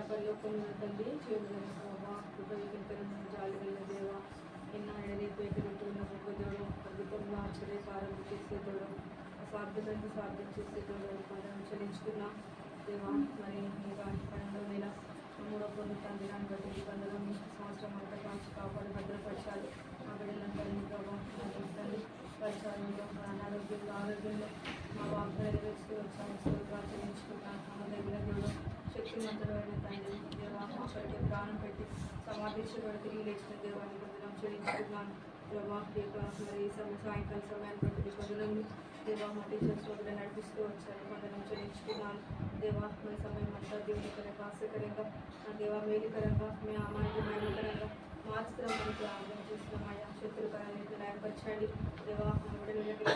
పరలోకమున తండ్రి జీవముగల ప్రభా కృపయుక్తమైన జాలిగల దేవ ఎన్నాడని పేకరింటున్న గొప్ప దేవుడు అద్భుతంగా ఆశ్చర్యకారం చేసేటోడు అసాధ్యమైన సాధ్యం చేసేటోడు మనం చెల్లించుకున్నాం దేవా. మరి ఇంకా పన్నెండవ మూడో పొందుతాను దినాన్ని బట్టి ఈ పండుగ సంవత్సరం అంతా కాల్చి కాపాడు భద్రపరచాలి. మా బిడ్డలందరినీ ప్రభావం తండ్రి పరిచాలంలో అనారోగ్యంలో ఆరోగ్యంలో మా వాగ్దానం నెరవేర్చుతూ వచ్చాము. చెల్లించుకుంటాను. మా దగ్గర దేవుడు శక్తిమంతుడైన తండ్రి దేవా అక్కడికి ప్రాణం పెట్టి సమాధించబడి తిరిగి లేచిన దేవాన్ని పొందడం చెల్లించుకున్నాను. ప్రభా మరి సాయంకాల సమయాన్ని బట్టి పొందడం దేవా మా టీచర్స్ వదిలే నడిపిస్తూ వచ్చారు. పొందడం చెల్లించుకున్నాను. దేవా మీ సమయం అంతా దేవునికరంగా ఆశకరంగా దేవా మేలుకరంగా మీ అమ్మాయికి మేలుకరంగా మార్చుతామని ప్రార్థన చేస్తున్నామయ్యా. శత్రుకరాన్ని న్యాయపరచండి దేవా.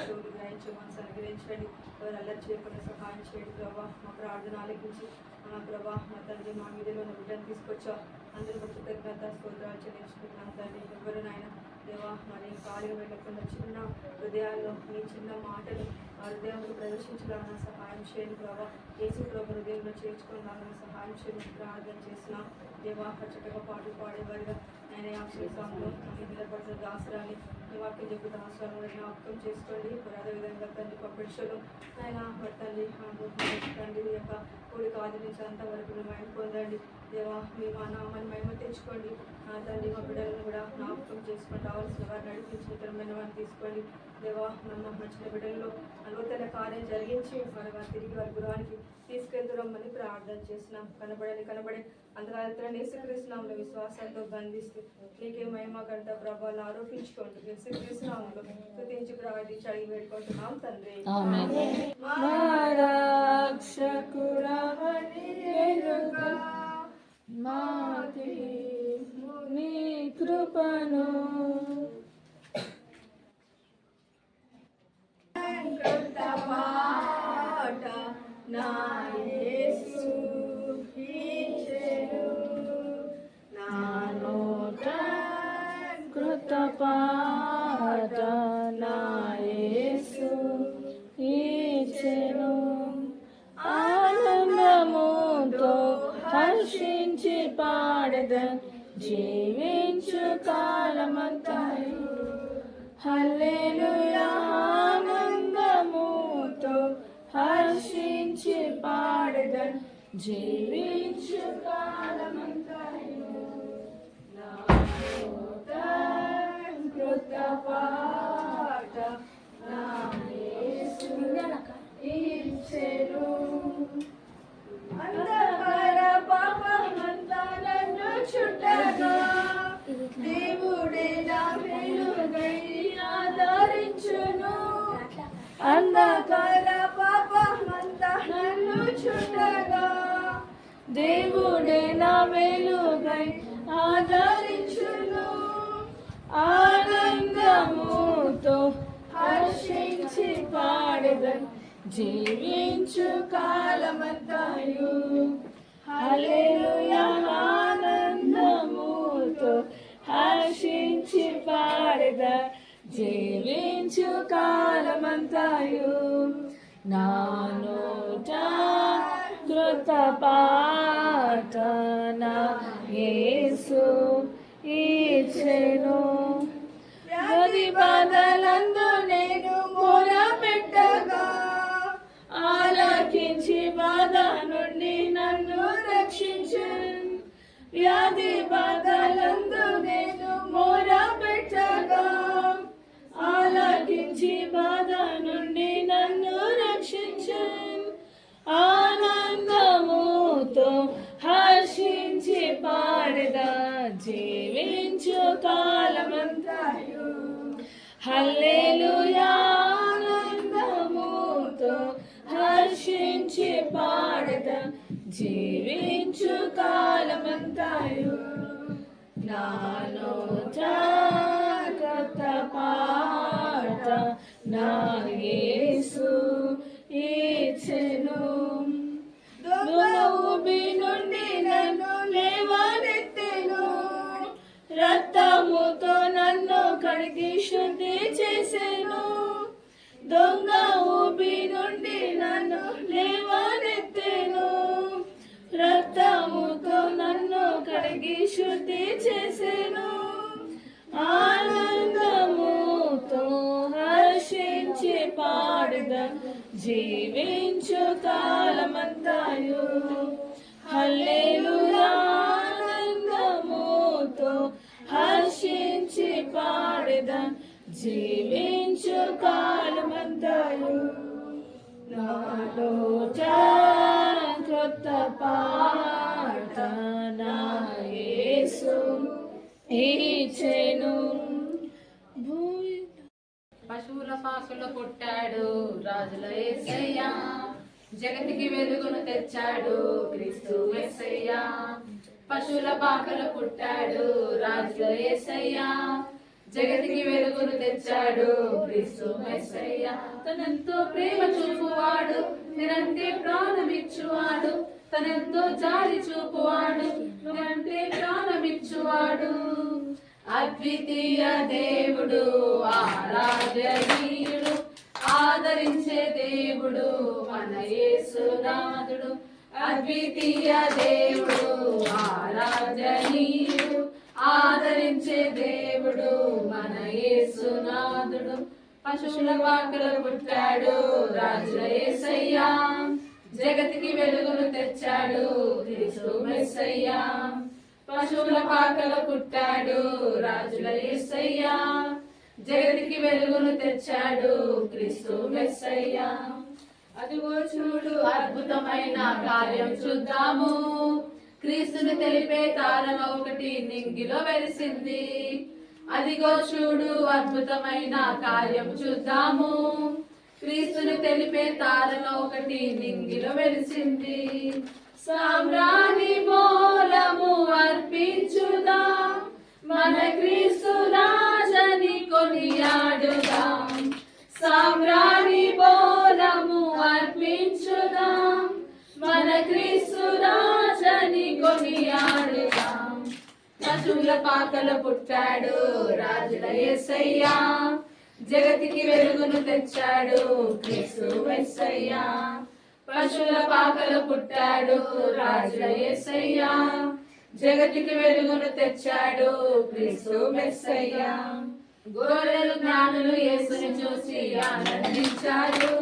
చోటు గ్రహించి మనసు అనుగ్రహించండి. ఎవరు అల్లరి చేయకుండా సహాయం చేయండి ప్రభా. మా ప్రార్థన ఆలకించి ప్రభా మా తండ్రి మా మీదలో బిడ్డను తీసుకొచ్చా. అందరూ కృతజ్ఞత స్తోత్రాలు చెల్లించుకుంటున్నాను తండ్రి. ఎవరు నాయన దేవా మరి ఖాళీగా వెళ్ళకుండా చిన్న హృదయాల్లో మీ చిన్న మాటలు ఆ హృదయంలో ప్రదర్శించడానికి సహాయం చేయండి ప్రభా. యేసు ప్రభు హృదయంలో చేర్చుకోవడానికి సహాయం చేయండి ప్రార్థన చేస్తున్నాం దేవా. చక్కగా పాటలు పాడేవారిగా ఆయన యాక్షేసాంలో నిలబడిన దాసరాన్ని ఈ వాక్యం చెప్పి దాసరాలు కూడా జ్ఞాపకం చేసుకోండి. అదేవిధంగా తండ్రి పక్షులు ఆయన తండ్రి తండ్రి యొక్క కోడికి ఆదరించి అంతవరకు మేము పొందండి దేవా. మీ మా నామాన్ని మేము తెచ్చుకోండి. తండ్రి మా బిడ్డలను కూడా జ్ఞాపకం చేసుకొని రావాల్సిన వారు నడిపించి ఇతరమైన వారిని తీసుకోండి దేవా. నన్ను నచ్చిన బిడ్డల్లో నూతన కార్యం జరిగించి వారు తిరిగి వారి గృహానికి తీసుకెళ్తున్నామని ప్రార్థన చేస్తున్నాం. కనబడే అంతరాత్రాన్ని యేసుక్రీస్తునామములో విశ్వాసంతో బంధిస్తూ నీకే మహిమ గంట ప్రభావాలు ఆరోపించుకోండి. యేసుక్రీస్తునామములో స్తుతించి ప్రార్థించి అడిగి వేడుకుంటున్నాం తండ్రి. నీ కృపను నా యేసు ఇచ్చెను నా నోట కృతపాట నా యేసు ఇచ్చెను. ఆనందముతో హర్షించి పాడెదన్ జీవించు కాలమంతయు హల్లెలూయా. ఆనందముతో హర్షించి పాడెదన్ జీవించు కాలమంతయు నా నోట కృతపాట నా యేసు ఇచ్చెను. అంధకార పాపమంతా నన్ను చుట్టగా దేవుడే నా వెలుగై ఆదరించును. అంధకార పాపమంతా నన్ను చుట్టగా దేవుడే నా వెలుగై ఆదరించును. ఆనందముతో హర్షించి పాడెదన్ జీవించు కాలమంతయు హల్లెలూయా. ఆనందముతో హర్షించి పాడెదన్ జీవించు కాలమంతయు నా నోట కృతపాట నా యేసు ఇచ్చెను. వ్యాధి బాధలందు నేను మొరపెట్టగా ఆలకించి బాధ నుండి నన్ను రక్షించెను. వ్యాధి బాధలందు నేను మొరపెట్టగా ఆలకించి బాధ నుండి నన్ను రక్షించెను. ఆనందముతో హర్షించి పాడెదా జీవించు కాలమంతయు హల్లెలూయా. ఆనందముతో హర్షించి పాడెదా జీవించు కాలమంతయు నా నోట కృతపాట నా యేసు ఇచ్చెను. ఊబి నుండి నన్ను లేవనెత్తెను. రక్తముతో నన్ను కడిగి శుద్ధి చేసెను. దొంగ ఊబి నుండి నన్ను లేవనెత్తెను. రక్తముతో శుద్ధి చేసెను ఆనందముతో హర్షించి పాడెదా జీవించు కాలమంతాయు హల్లెలూయా ఆనందముతో హర్షించి పాడెదా జీవించు కాలమంతాయు నాలోట కొత్త పాట నా యేసు ఇచ్చెను పశువుల పాకలో పుట్టాడు రాజుల యేసయ్య జగతికి వెలుగును తెచ్చాడు క్రీస్తు యేసయ్య పశువుల పాకలో పుట్టాడు రాజుల యేసయ్య జగతికి వెలుగును తెచ్చాడు క్రీస్తు యేసయ్య తనెంతో ప్రేమ చూపువాడు నిరంతే ప్రాణమిచ్చువాడు తనెంతో జాలి చూపువాడు నిరంతే ప్రాణమిచ్చువాడు అద్వితీయ దేవుడు ఆరాధ్యనీయుడు ఆదరించే దేవుడు మన యేసునాథుడు అద్వితీయ దేవుడు ఆరాధ్యనీయుడు ఆదరించే దేవుడు మన యేసునాథుడు పశువుల పాకలో పుట్టాడు రాజుల యేసయ్య జగతికి వెలుగును తెచ్చాడు క్రీస్తు యేసయ్య పశువుల పాకలో పుట్టాడు రాజుల యేసయ్య జగతికి వెలుగును తెచ్చాడు క్రీస్తు యేసయ్య అదిగో చూడు అద్భుతమైన కార్యం చూద్దాము క్రీస్తుని తెలిపే తారణ ఒకటి నింగిలో వెలిసింది అదిగో చూడు అద్భుతమైన కార్యం చూద్దాము క్రీస్తుని తెలిపే తారణ ఒకటి నింగిలో వెలిసింది సామ్రాణి మూలము అర్పించుదాం మన క్రీస్తు రాజని కొనియాడుదాం సామ్రాణి మూలము అర్పించుదాం మన క్రీస్తు రాజని కొనియాడుదాం పశువుల పాకలో పుట్టాడు రాజుల యేసయ్య జగతికి వెలుగును తెచ్చాడు క్రీస్తు యేసయ్య పశువుల పాకలో పుట్టాడు రాజుల యేసయ్య జగతికి వెలుగును తెచ్చాడు క్రీస్తు యేసయ్య గొర్రెలు జ్ఞానులు యేసుని చూసి ఆనందించారు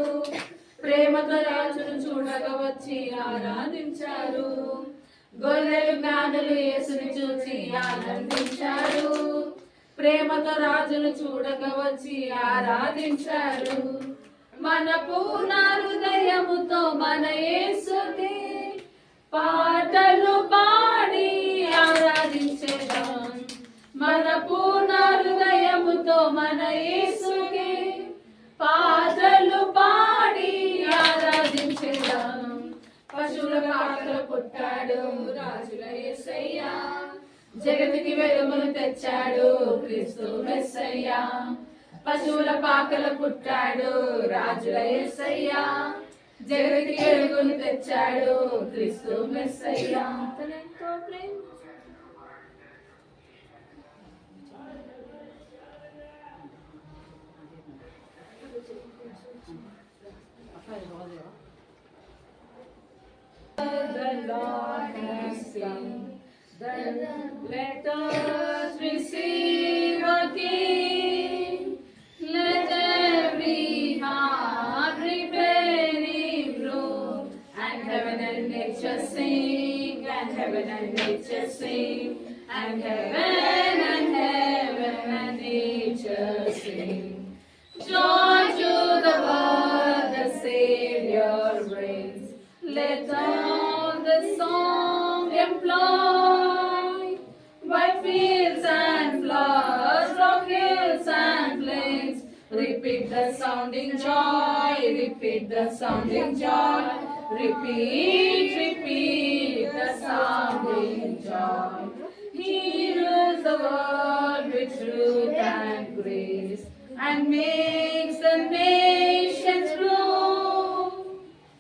ప్రేమతో రాజును చూడగా వచ్చి ఆరాధించారు గొర్రెలు జ్ఞానులు యేసుని చూసి ఆనందించారు ప్రేమతో రాజును చూడగా వచ్చి ఆరాధించారు మన పూర్ణ హృదయముతో మన యేసుని పాటలు పాడి ఆరాధించేదాం మన పూర్ణ హృదయముతో మన యేసుని పాటలు పాడి ఆరాధించేదాం పశువుల పాకలో పుట్టాడు రాజుల యేసయ్య జగతికి వెలుగును తెచ్చాడు క్రీస్తు యేసయ్య పశువుల పాకలో పుట్టాడు రాజుల యేసయ్య జగతికి వెలుగును తెచ్చాడు క్రీస్తు యేసయ్య తనెంతో ప్రేమ The Lord has seen. Then let us receive a King. Let every heart prepare Him room. And heaven and nature sing. And heaven and nature sing. And heaven and nature sing. Joy to the world, the Savior brings. Let all the song employ by fields and flowers, rock hills and plains. Repeat the sounding joy, repeat the sounding joy. Repeat the sounding joy. He rules the world with truth and grace and makes the nations grow.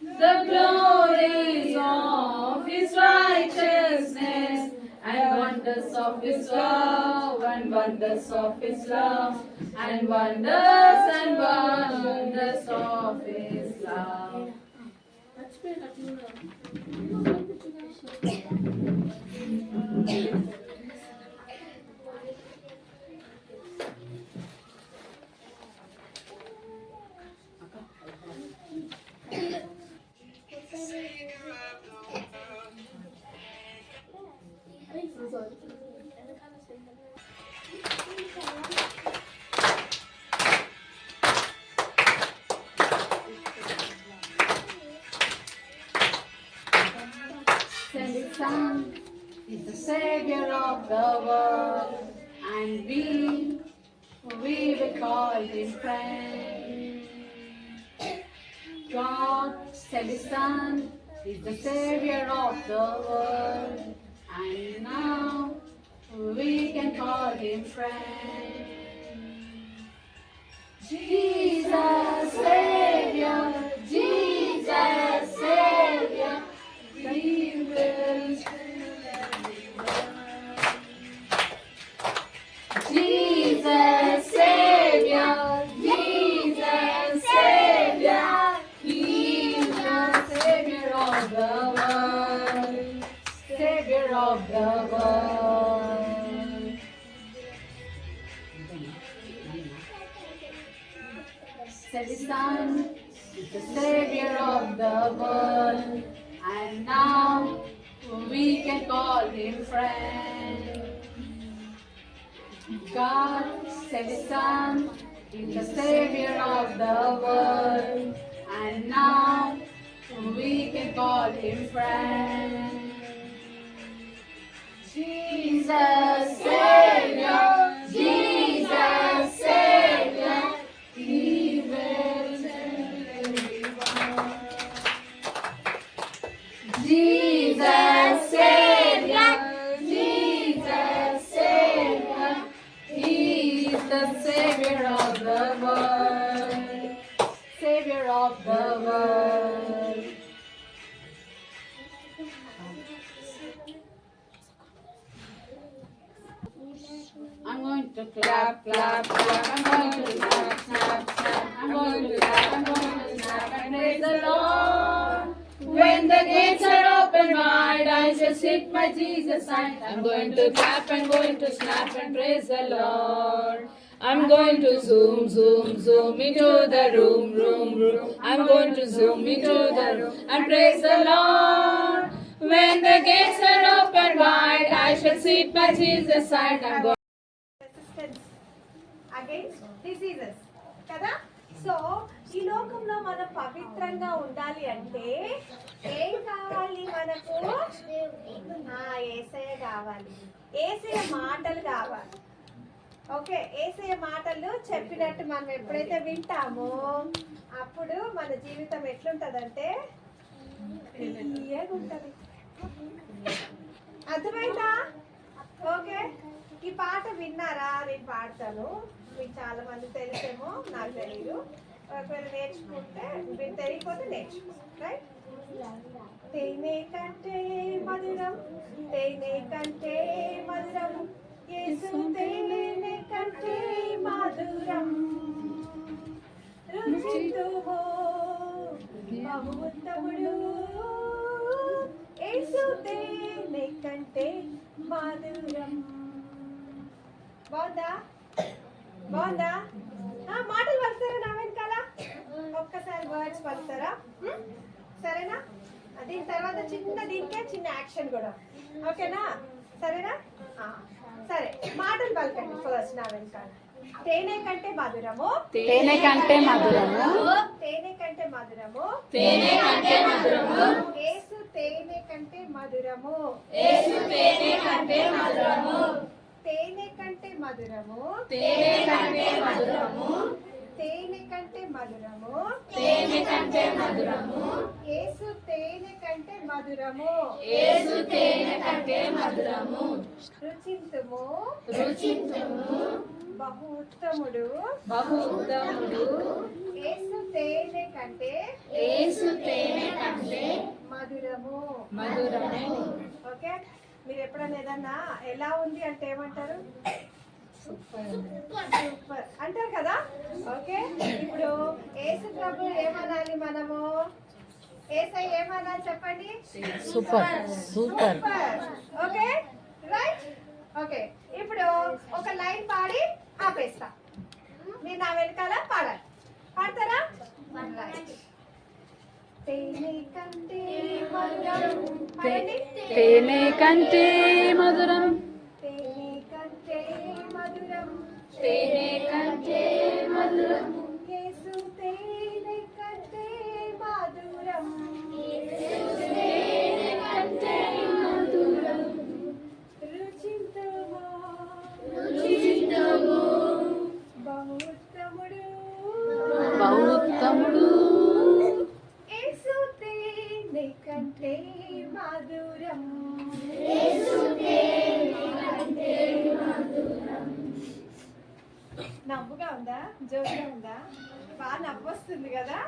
The glories of His righteousness and wonders of His love, and wonders of His love, and wonders of His love. He's the Savior of the world, and we will call him friend. God sent his Son, he's the Savior of the world, and now we can call him friend. Jesus, Savior, Jesus, Savior, we will. Jesus, Savior, Jesus, Savior, He is the Savior of the world, Savior of the world. Said His Son is the Savior of the world, and now we can call Him friend. God sent His Son, He's the Savior of the world, and now we can call Him friend. Jesus, Savior, Jesus, Savior, He will save everyone. Jesus, Savior, Jesus, Savior, He is the Savior of the world, Savior of the world. I'm going to clap, clap, clap. I'm going to snap, snap, snap. I'm going to clap, I'm going to snap and praise the Lord. When the gates are open wide, I shall sit by Jesus' side. I'm going to clap, I'm going to snap and praise the Lord. I'm going to zoom, zoom, zoom into the room, room, room. I'm going to zoom into the room and praise the Lord. When the gates are open wide, I shall sit by Jesus' side. I'm going resistance against diseases కదా. So ఈ లోకంలో మనం పవిత్రంగా ఉండాలి అంటే ఏం కావాలి మనకు? ఏసయ్య కావాలి, ఏసయ్య మాటలు కావాలి. ఓకే, ఏసయ్య మాటలు చెప్పినట్టు మనం ఎప్పుడైతే వింటామో అప్పుడు మన జీవితం ఎట్లుంటదంటే తీయగా ఉంటది. అర్థమైందా? ఓకే, ఈ పాట విన్నారా? నేను పాడతాను, మీకు చాలా మంది తెలిసేమో, నాకు తెలియదు. ఒకవేళ నేర్చుకుంటే మీరు తెలియకపోతే నేర్చుకో. రైట్? తేనె కంటే మధురం, తేనె కంటే మధురం, యేసు తేనె కంటే మధురం, రుచితువో బహు ఉత్తముడు, యేసు తేనె కంటే మధురం. బాగుందా? బాగుందా? మాటలు పలుకుతారా నా వెనకాల? ఒక్కసారి వర్డ్స్ పలుకుతారా? సరేనా? దీని తర్వాత దీనికే చిన్న యాక్షన్ కూడా. ఓకేనా? సరేనా? సరే, మాటలు పలకండి ఫస్ట్ నా వెనకాల. తేనె కంటే మధురము, తేనె కంటే మధురము, తేనె కంటే మధురము, తేనె కంటే మధురము, యేసు తేనె కంటే మధురము, యేసు తేనె కంటే మధురము, తేనె కంటే మధురము, తేనె కంటే మధురము, తేనె కంటే మధురము, తేనె కంటే మధురము, యేసు తేనె కంటే మధురము, యేసు తేనె కంటే మధురము, రుచింతుము, రుచింతుము, బహు ఉత్తముడు, బహు ఉత్తముడు, యేసు తేనె కంటే, యేసు తేనె కంటే మధురము. మధురము. ఓకే, మీరు ఎప్పుడైనా ఏదన్నా ఎలా ఉంది అంటే ఏమంటారు? సూపర్ అంటారు కదా. ఓకే, ఇప్పుడు యేసు ప్రభు ఏమనాలి మనము? యేసై ఏమనాలి చెప్పండి? Super super. Okay, right. Okay, ఇప్పుడు ఒక లైన్ పాడి ఆపేస్తా, మీరు నా వెనకాల పాడాలి. పాడతారా? తేనె కంటే మధురం. పాడండి. తేనె కంటే మధురం, తేనె కంటే మధురం, తేనె కంటే మధురం, యేసు తేనె కంటే మధురం, తేనె కంటే మధురం, బహుత్తముడు యేసు తేనె కంటే మధురం. నవ్వుగా ఉందా, జోరుగా ఉందా? బాగా నవ్వు వస్తుంది కదా.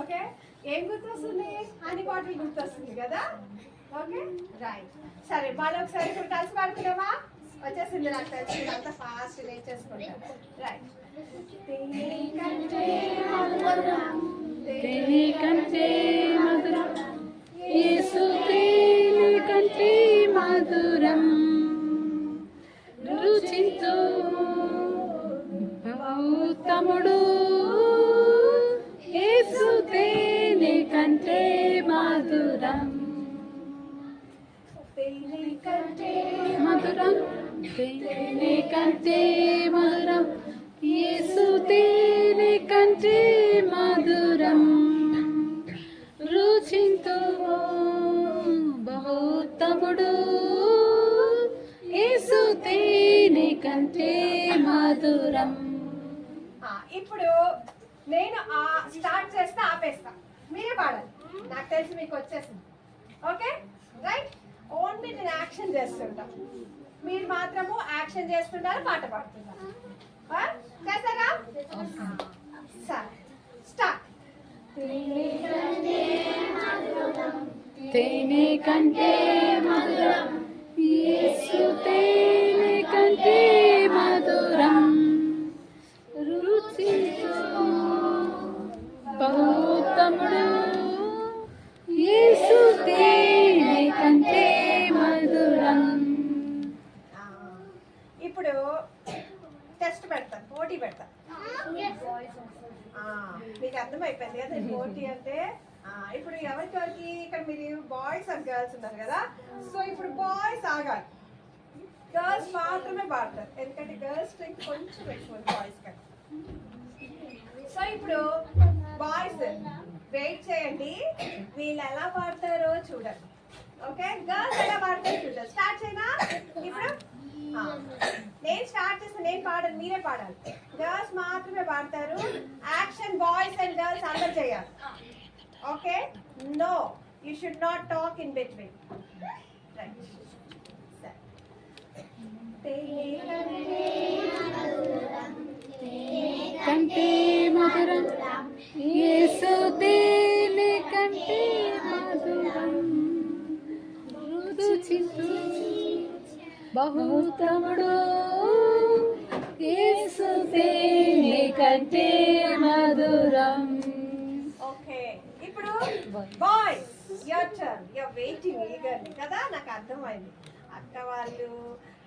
ఓకే, ఏం గుర్తొస్తుంది? హనీ బాటిల్ గుర్తొస్తుంది కదా. Okay right. సరే మళ్ళీ ఒకసారి ఇప్పుడు కలిసి పాడుకుందామా? వచ్చేసింది నాకు తెలిసి, అంతా ఫాస్ట్ నేర్చేసుకుంటాం. రైట్. తేనె కంటే మధురం యేసు తేనె కంటే మధురం రుచించు బహుత్తముడు యేసు తేనె కంటే మధురం మధురం తేనె కంటే మధురం యేసు తేనె కంటే మధురం రుచింతు బహుత్తముడు యేసు తేనె కంటే మధురం. ఇప్పుడు నేను స్టార్ట్ చేస్తే ఆపేస్తా, మీరే పాడాలి. నాకు తెలిసి మీకు వచ్చేసింది. Okay right. ఓన్లీ నేను యాక్షన్ చేస్తుంటా, మీరు మాత్రము యాక్షన్ చేస్తుంటారు, పాట పాడుతున్నారు. చేస్తారా? సరే స్టార్ట్. తేనె కంటే మధురం యేసు తేనె కంటే మధురం రుచించు బహుత్తముడు యేసు తేనె కంటే మధురం. ఇప్పుడు టెస్ట్ పెడతాను, పోటీ పెడతాను. మీకు అర్థమైపోయింది కదా పోటీ అంటే. ఇప్పుడు ఎవరికి ఇక్కడ మీరు బాయ్స్ అండ్ గర్ల్స్ ఉన్నారు కదా. సో ఇప్పుడు బాయ్స్ ఆగాలి, గర్ల్స్ మాత్రమే పాడతారు, ఎందుకంటే గర్ల్స్ కొంచెం ఎక్కువ బాయ్స్ కంటే. సో ఇప్పుడు బాయ్స్ వెయిట్ చేయండి, వీళ్ళు ఎలా పాడతారో చూడండి. ఓకే, గర్ల్స్ ఎలా పాడతారో చూడండి. స్టార్ట్ చేయనా? ఇప్పుడు నేను స్టార్ట్ చేస్తే నేను పాడాలి, మీరే పాడాలి. గర్ల్స్ మాత్రమే పాడతారు. యాక్షన్ బాయ్స్ అండ్ గర్ల్స్ అందరు చేయాలి. Okay, no you should not talk in between. Right. కంటే మధురం యేసు తేనె కంటే మధురం రుచించు బహుత్తముడు యేసు తేనె కంటే మధురం. ఓకే, ఇప్పుడు boys your turn. Your waiting eagerly కదా. నాకు అర్థమైంది, అక్క వాళ్ళు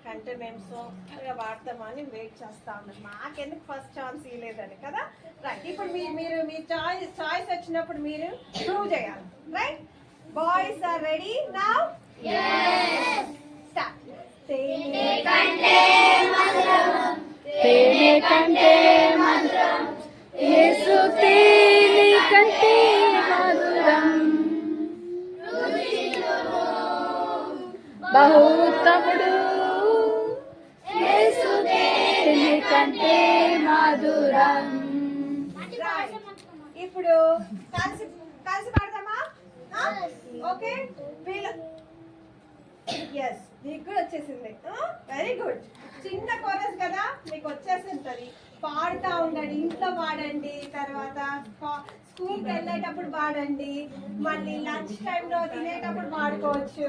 కంటే మేము సూపర్గా వాడతామని వెయిట్ చేస్తా ఉన్నారు, మాకెందుకు ఫస్ట్ ఛాన్స్ ఇవ్వలేదని కదా. రైట్. ఇప్పుడు మీరు మీ చాయిస్ వచ్చినప్పుడు మీరు ప్రూవ్ చేయాలి. Right. Boys are ready now? Start. తేనె కంటే మధురం యేసు తేనె కంటే మధురం బహుత్తముడు యేసు తేనె కంటే మధురం. ఇప్పుడు కలిసి పాడదామా? ఓకే, ఎస్ మీకు కూడా వచ్చేసింది. Very good. చిన్న కోరస్ కదా, మీకు వచ్చేసింటది. పాడుతూ ఉండండి, ఇంట్లో పాడండి, తర్వాత స్కూల్కి వెళ్ళేటప్పుడు పాడండి, మళ్ళీ లంచ్ టైంలో తినేటప్పుడు పాడుకోవచ్చు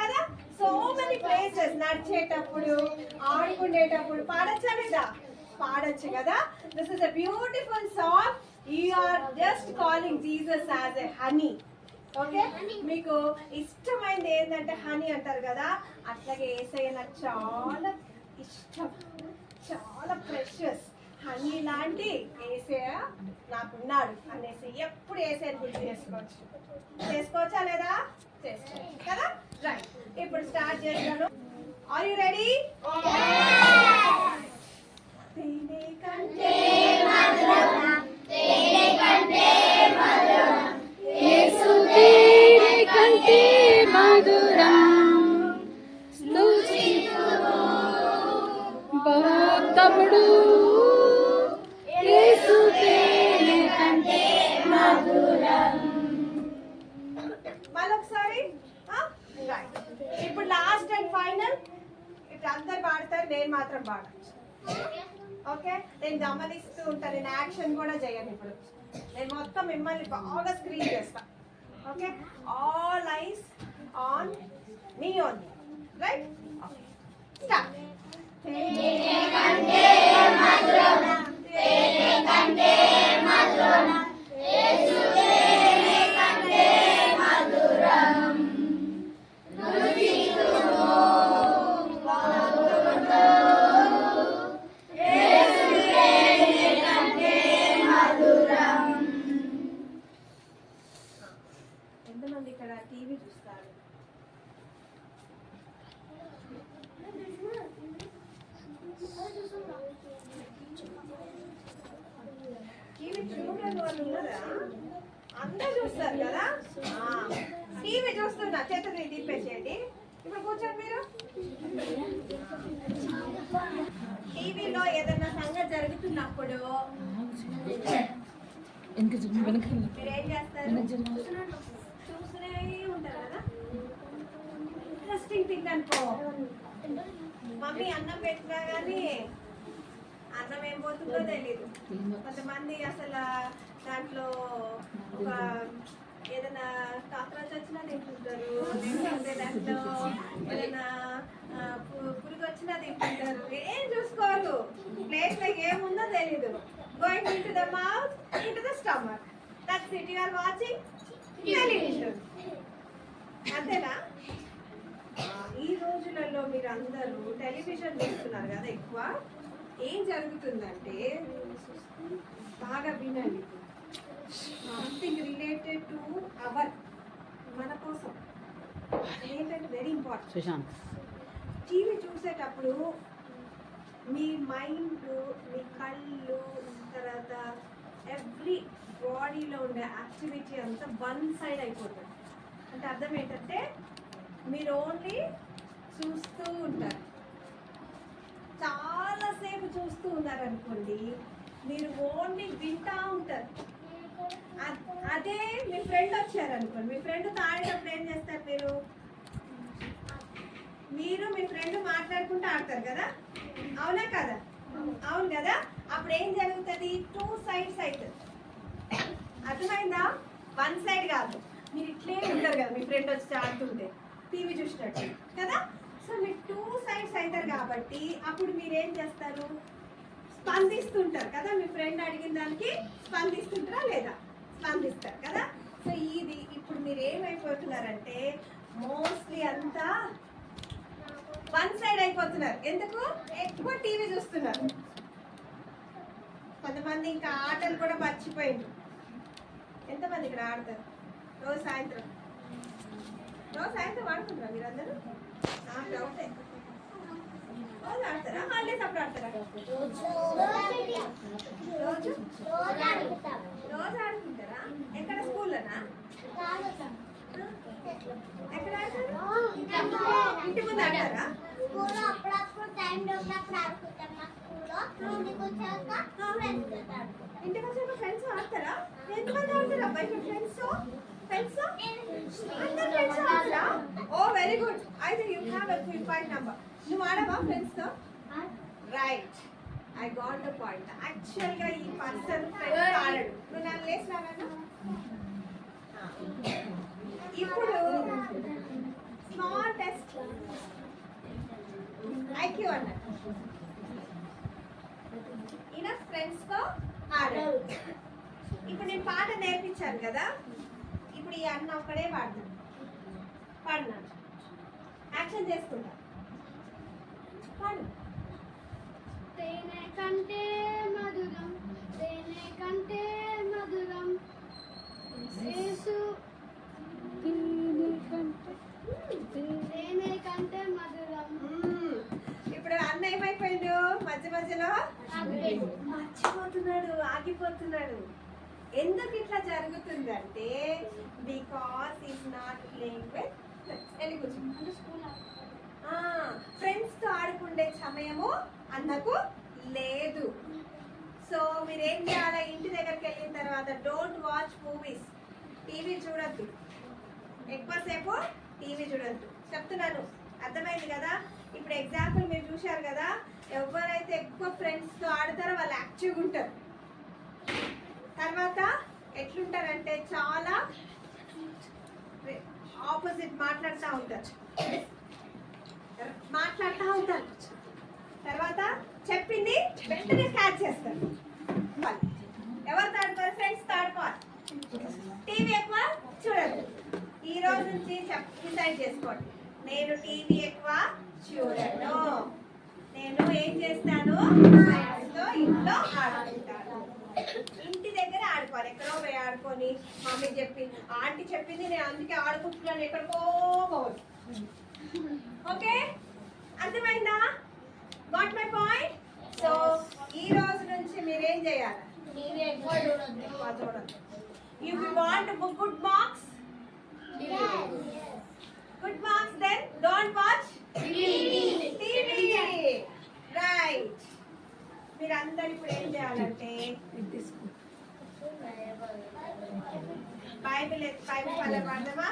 కదా. సో మెనీ ప్లేసెస్, నడిచేటప్పుడు, ఆడుకునేటప్పుడు పాడచ్చా లేదా? పాడచ్చు కదా. This is a beautiful song. You are just calling Jesus as a honey. Okay, మీకు ఇష్టమైనది ఏంటంటే హనీ అంటారు కదా, అట్లాగే యేసయ్య నాకు చాలా ఇష్టం, చాలా ప్రెషియస్. హనీ లాంటి యేసయ్య నాకున్నాడు అనేసి ఎప్పుడు యేసయ్యని గుర్తు చేసుకోవచ్చా లేదా? చేసుకోవచ్చు కదా. రైట్. ఇప్పుడు స్టార్ట్ చేస్తాను. Are you ready? తేనె కంటే యేసు తేనె కంటే మధురం బహుత్తముడు యేసు తేనె కంటే అందరు పాడతారు, నేను మాత్రం పాడచ్చు. ఓకే, నేను గమనిస్తూ ఉంటాను, నేను యాక్షన్ కూడా చేయను. ఇప్పుడు నేను మొత్తం మిమ్మల్ని బాగా స్క్రీన్ చేస్తా. Okay, all eyes on me only, right? Start. ఎంతమంది ఇక్కడ టీవీ చూస్తారు? టీవీ చూడని వాళ్ళు ఉన్నారా? అందరూ చూస్తారు కదా. టీవీ చూస్తున్నా, చేతులు తిప్పేసేయండి. ఇప్పుడు కూర్చోండి. మీరు టీవీలో ఏదైనా సంగతి జరుగుతున్నప్పుడు మీరు ఏం చేస్తారు? చూస్తూనే ఉంటారు కదా. ఇంట్రెస్టింగ్ థింగ్ అనుకో, మమ్మీ అన్నం పెట్టినా కానీ అన్నం ఏం పోతుందో తెలీదు. కొంతమంది అసలు దాంట్లో ఒక ఏదైనా కాకరాజ్ వచ్చినా తింటుంటారు, లేకపోతే దాంట్లో ఏదైనా పురుగు వచ్చినా తింటుంటారు. ఏం చూసుకోరు, ప్లేట్ లో ఏముందో తెలీదు. Going into the mouth, into the stomach, that's it. You are watching television. అంతేనా? ఈ రోజులలో మీరు అందరూ టెలివిజన్ చూస్తున్నారు కదా ఎక్కువ. ఏం జరుగుతుందంటే బాగా వినండి, సంథింగ్ రిలేటెడ్ టు అవర్, మన కోసం ఏంటంటే వెరీ ఇంపార్టెంట్. టీవీ చూసేటప్పుడు మీ మైండ్, మీ కళ్ళు, తర్వాత ఎవ్రీ బాడీలో ఉండే యాక్టివిటీ అంతా వన్ సైడ్ అయిపోతుంది. అంటే అర్థం ఏంటంటే మీరు ఓన్లీ చూస్తూ ఉంటారు. చాలాసేపు చూస్తూ ఉన్నారనుకోండి, మీరు ఓన్లీ వింటా ఉంటారు. అదే మీ ఫ్రెండ్ వచ్చారనుకోండి, మీ ఫ్రెండ్తో ఆడేటప్పుడు ఏం చేస్తారు? మీరు మీ ఫ్రెండ్ మాట్లాడుకుంటూ ఆడతారు కదా, అవునా కదా? అవును కదా. అప్పుడు ఏం జరుగుతుంది? 2 sides అవుతుంది. అర్థమైందా? 1 side కాదు. మీరు ఇట్లే ఉంటారు కదా, మీ ఫ్రెండ్ వచ్చి ఆడుతుంటే టీవీ చూసినట్టు కదా. సో మీరు 2 sides అవుతారు కాబట్టి అప్పుడు మీరు ఏం చేస్తారు? స్పందిస్తుంటారు కదా. మీ ఫ్రెండ్ అడిగిన దానికి స్పందిస్తుంటారా లేదా? స్పందిస్తారు కదా. సో ఇది ఇప్పుడు మీరు ఏమైపోతున్నారంటే మోస్ట్లీ అంతా 1 side అయిపోతున్నారు. ఎందుకు? ఎక్కువ టీవీ చూస్తున్నారు. కొంతమంది ఇంకా ఆటలు కూడా మర్చిపోయింది. ఎంతమంది ఇక్కడ ఆడతారు రోజు సాయంత్రం? ఆడుకుంటారా మీరందరూ? నాకు డౌటే. రోజు ఆడతారా? హాలిడేస్ అప్పుడు ఆడతారా? రోజు ఆడుకుంటారా? ఎక్కడ? స్కూల్లోనా? ఎక్కడ ఆడతారు? ఇంటి ముందు ఆడతారా? ఇంటికి వచ్చాక ఫ్రెండ్స్ ఆడతారా? ఎంతమంది ఆడతారా అబ్బాయి ఫ్రెండ్స్? అందరు ఫ్రెండ్స్ ఆడతారా? ఓ వెరీ గుడ్. అయితే you have a good point number. నువ్వు ఆడవా ఫ్రెండ్స్ తో? Right, I got the point. Actual గా ఈ పర్సన్ ఫ్రెండ్స్ ఆడడు. నువ్వు నన్ను లేచినావేనా? ఇప్పుడు స్మాల్ టెస్ట్, ఐక్యూ అన్నట్టు. ఈయన ఫ్రెండ్స్ తో ఆడాడు. ఇప్పుడు నేను పాట నేర్పించాను కదా, ఇప్పుడు ఈ అన్న ఒక్కడే పాడినాను. యాక్షన్ చేసుకుంటా. పాడు. తేనె కంటే మధురం, తేనె కంటే మధురం యేసు, తేనె కంటే మధురం. ఇప్పుడు అన్న ఏమైపోయిండు? మధ్యలో మర్చిపోతున్నాడు, ఆగిపోతున్నాడు. ఎందుకు ఇట్లా జరుగుతుందంటే because is not playing with friends తో ఆడుకుండే సమయము అన్నకు లేదు. సో మీరేం చేయాలి? ఇంటి దగ్గరికి వెళ్ళిన తర్వాత డోంట్ వాచ్ మూవీస్, టీవీ చూడద్దు, ఎక్కువసేపు టీవీ చూడద్దు చెప్తున్నాను. అర్థమైంది కదా? ఇప్పుడు ఎగ్జాంపుల్ మీరు చూశారు కదా, ఎవరైతే ఎక్కువ ఫ్రెండ్స్తో ఆడతారో వాళ్ళు యాక్టివ్గా ఉంటారు. తర్వాత ఎట్లుంటారంటే చాలా ఆపోజిట్ మాట్లాడుతూ ఉంటారు. తర్వాత చెప్పింది వెంటనే క్యాచ్ చేస్తారు. ఎవరు తాడుకోరు? ఫ్రెండ్స్ తాడుకోవాలి. టీవీ ఎక్కువ చూడదు. ఈ రోజు నుంచి డిసైడ్ చేసుకోండి, నేను టీవీ ఎక్కువ చూడను, నేను ఏం చేస్తాను, ఫ్రెండ్స్తో ఇంట్లో ఆడుకుంటాను. ఇంటి దగ్గర ఆడుకోవాలి, ఎక్కడో పోయి ఆడుకొని మమ్మీ చెప్పి ఆంటీ చెప్పింది నేను అందుకే ఆడుకుంటున్నాను ఎక్కడికో పోవద్దు. ఓకే, అర్థమైందా? Got my point? సో ఈ రోజు నుంచి మీరేం చేయాలి? If you want good marks, then don't watch TV. Right. మీరందరూ ఇప్పుడు ఏం చేయాలంటే బైబిల్ పల్లె పాడదామా?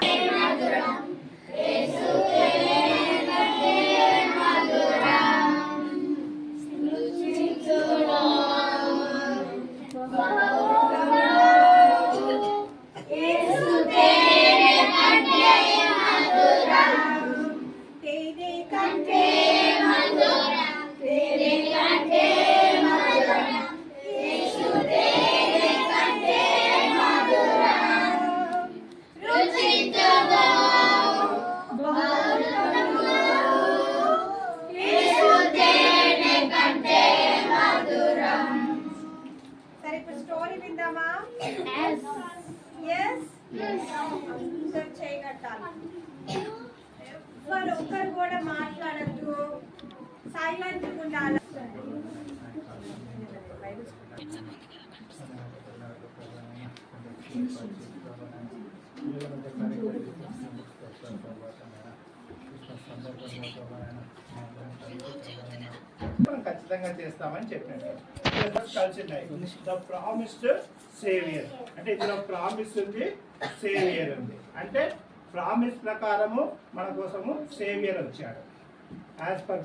సరే, ఇప్పుడు స్టోరీ విందామా? అందరూ చేయగట్టాలి. ఒక్కరు కూడా మాట్లాడద్దు, సైలెంట్ ఉండాలి. ఖచ్చితంగా చేస్తామని చెప్పినట్టు కలిసి ఉన్నాయి. ద ప్రామిస్డ్ సేవియర్ అంటే ఇందులో ప్రామిస్ ఉంది, సేవియర్ ఉంది. అంటే ప్రామిస్ ప్రకారము మన కోసము సేవియర్ వచ్చాడు. యాజ్ పర్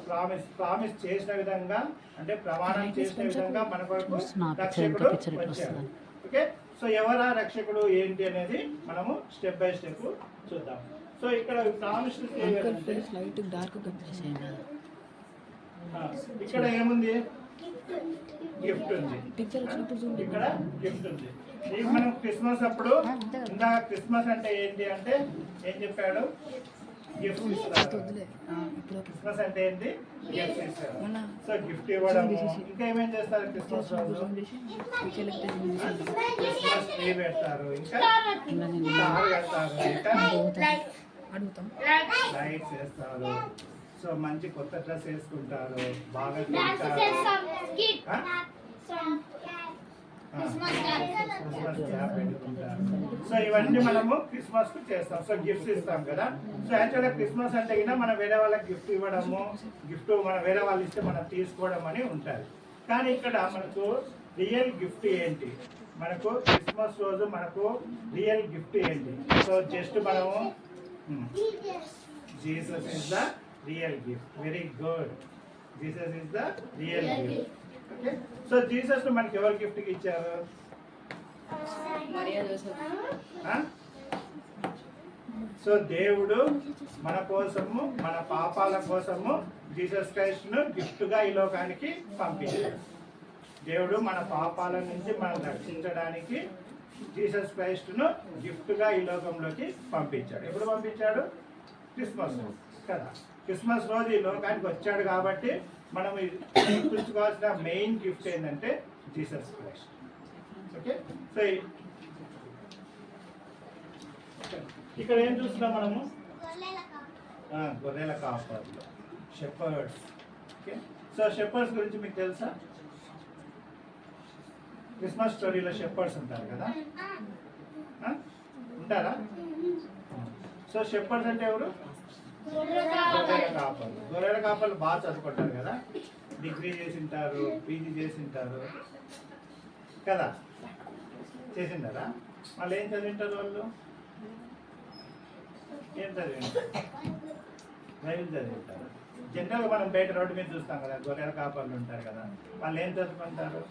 ప్రామిస్ చేసిన విధంగా, అంటే ప్రమాణం చేసిన విధంగా మన కొరకు రక్షకుడు వచ్చాడు. ఓకే, సో ఎవరా రక్షకుడు ఏంటి అనేది మనము స్టెప్ బై స్టెప్ చూద్దాం. సో ఇక్కడ ప్రామిస్డ్ సేవియర్ అంటే ఇక్కడ ఏముంది? గిఫ్ట్ ఉంది. ఇక్కడ గిఫ్ట్ ఉంది. ఇది మనం క్రిస్మస్ అప్పుడు ఇందా క్రిస్మస్ అంటే ఏంటి అంటే ఏం చెప్పాడు? గిఫ్ట్ ఇస్తాడు. క్రిస్మస్ అంటే ఏంటి? గిఫ్ట్ ఇస్తాడు. సో గిఫ్ట్ ఇవ్వడం. ఇంకా ఏమేం చేస్తారు క్రిస్మస్ రోజు? క్రిస్మస్ ట్రీ పెడతారు, ఇంకా స్టార్ పెడతారు, ఇంకా లైట్స్ వేస్తారు. సో మంచి కొత్త డ్రెస్ వేసుకుంటారు, బాగా తింటారు, క్రిస్మస్ క్యాప్ పెట్టుకుంటారు. సో ఇవన్నీ మనము క్రిస్మస్ కు చేస్తాం. సో గిఫ్ట్స్ ఇస్తాం కదా. సో యాక్చువల్గా క్రిస్మస్ అంటే కూడా మనం వేరే వాళ్ళకి గిఫ్ట్ ఇవ్వడము, గిఫ్ట్ మనం వేరే వాళ్ళు ఇస్తే మనం తీసుకోవడం అని ఉంటుంది. కానీ ఇక్కడ మనకు రియల్ గిఫ్ట్ ఏంటి? మనకు క్రిస్మస్ రోజు మనకు రియల్ గిఫ్ట్ ఏంటి? సో జస్ట్ మనము Jesus is the real gift. Very good, Jesus is the real gift. Okay, so Jesus మనకి ఎవరు గిఫ్ట్ ఇచ్చారు? సో దేవుడు మన కోసము, మన పాపాల కోసము జీసస్ క్రైస్ట్ ను గిఫ్ట్ గా ఈ లోకానికి పంపించాడు. దేవుడు మన పాపాల నుంచి మనం రక్షించడానికి జీసస్ క్రైస్ట్ ను గిఫ్ట్ గా ఈ లోకంలోకి పంపించాడు. ఎప్పుడు పంపించాడు? క్రిస్మస్ రోజు కదా. క్రిస్మస్ రోజు ఈ లోకానికి వచ్చాడు కాబట్టి మనం గుర్తుంచుకోవాల్సిన మెయిన్ గిఫ్ట్ ఏంటంటే జీసస్ క్రైస్ట్. ఓకే, సో ఇక్కడ ఏం చూస్తున్నాం మనము? గొర్రెల కాపర్లు, షెపర్డ్స్. ఓకే, సో షెపర్డ్స్ గురించి మీకు తెలుసా? క్రిస్మస్ స్టోరీలో షెపర్డ్స్ ఉంటారు కదా, ఉంటారా? సో షెపర్డ్స్ అంటే ఎవరు? గొర్రెల కాపర్లు. గొర్రెల కాపర్లు బాగా చదువుకుంటారు కదా, డిగ్రీ చేసింటారు, పీజీ చేసింటారు కదా, చేసింటారా? వాళ్ళు ఏం చదివింటారు? వాళ్ళు ఏం చదివింటారు? బైబిల్ చదివింటారు. జనరల్గా మనం బయట రోడ్డు మీద చూస్తాం కదా, గొర్రెల కాపర్లు ఉంటారు కదా, వాళ్ళు ఏం చదువుకుంటారు?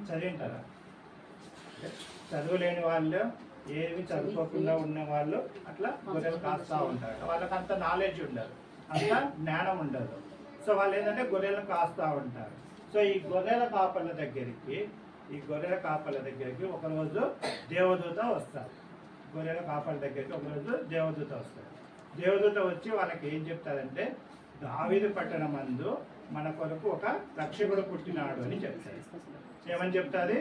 చదివింటారా? చదువు లేని వాళ్ళు, ఏమి చదువుకోకుండా ఉన్న వాళ్ళు అట్లా గొర్రెలు కాస్తూ ఉంటారు. వాళ్ళకి అంత నాలెడ్జ్ ఉండదు, అంత జ్ఞానం ఉండదు. సో వాళ్ళు ఏంటంటే గొర్రెలను కాస్తూ ఉంటారు. సో ఈ గొర్రెల కాపర్ల దగ్గరికి ఒకరోజు దేవదూత వస్తారు. గొర్రెల కాపర్ల దగ్గరికి ఒకరోజు దేవదూత వస్తారు. దేవదూత వచ్చి వాళ్ళకి ఏం చెప్తారంటే, దావీదు పట్టణమందు మన కొరకు ఒక రక్షకుడు పుట్టినాడు అని చెప్తారు. ఏమని చెప్తాది?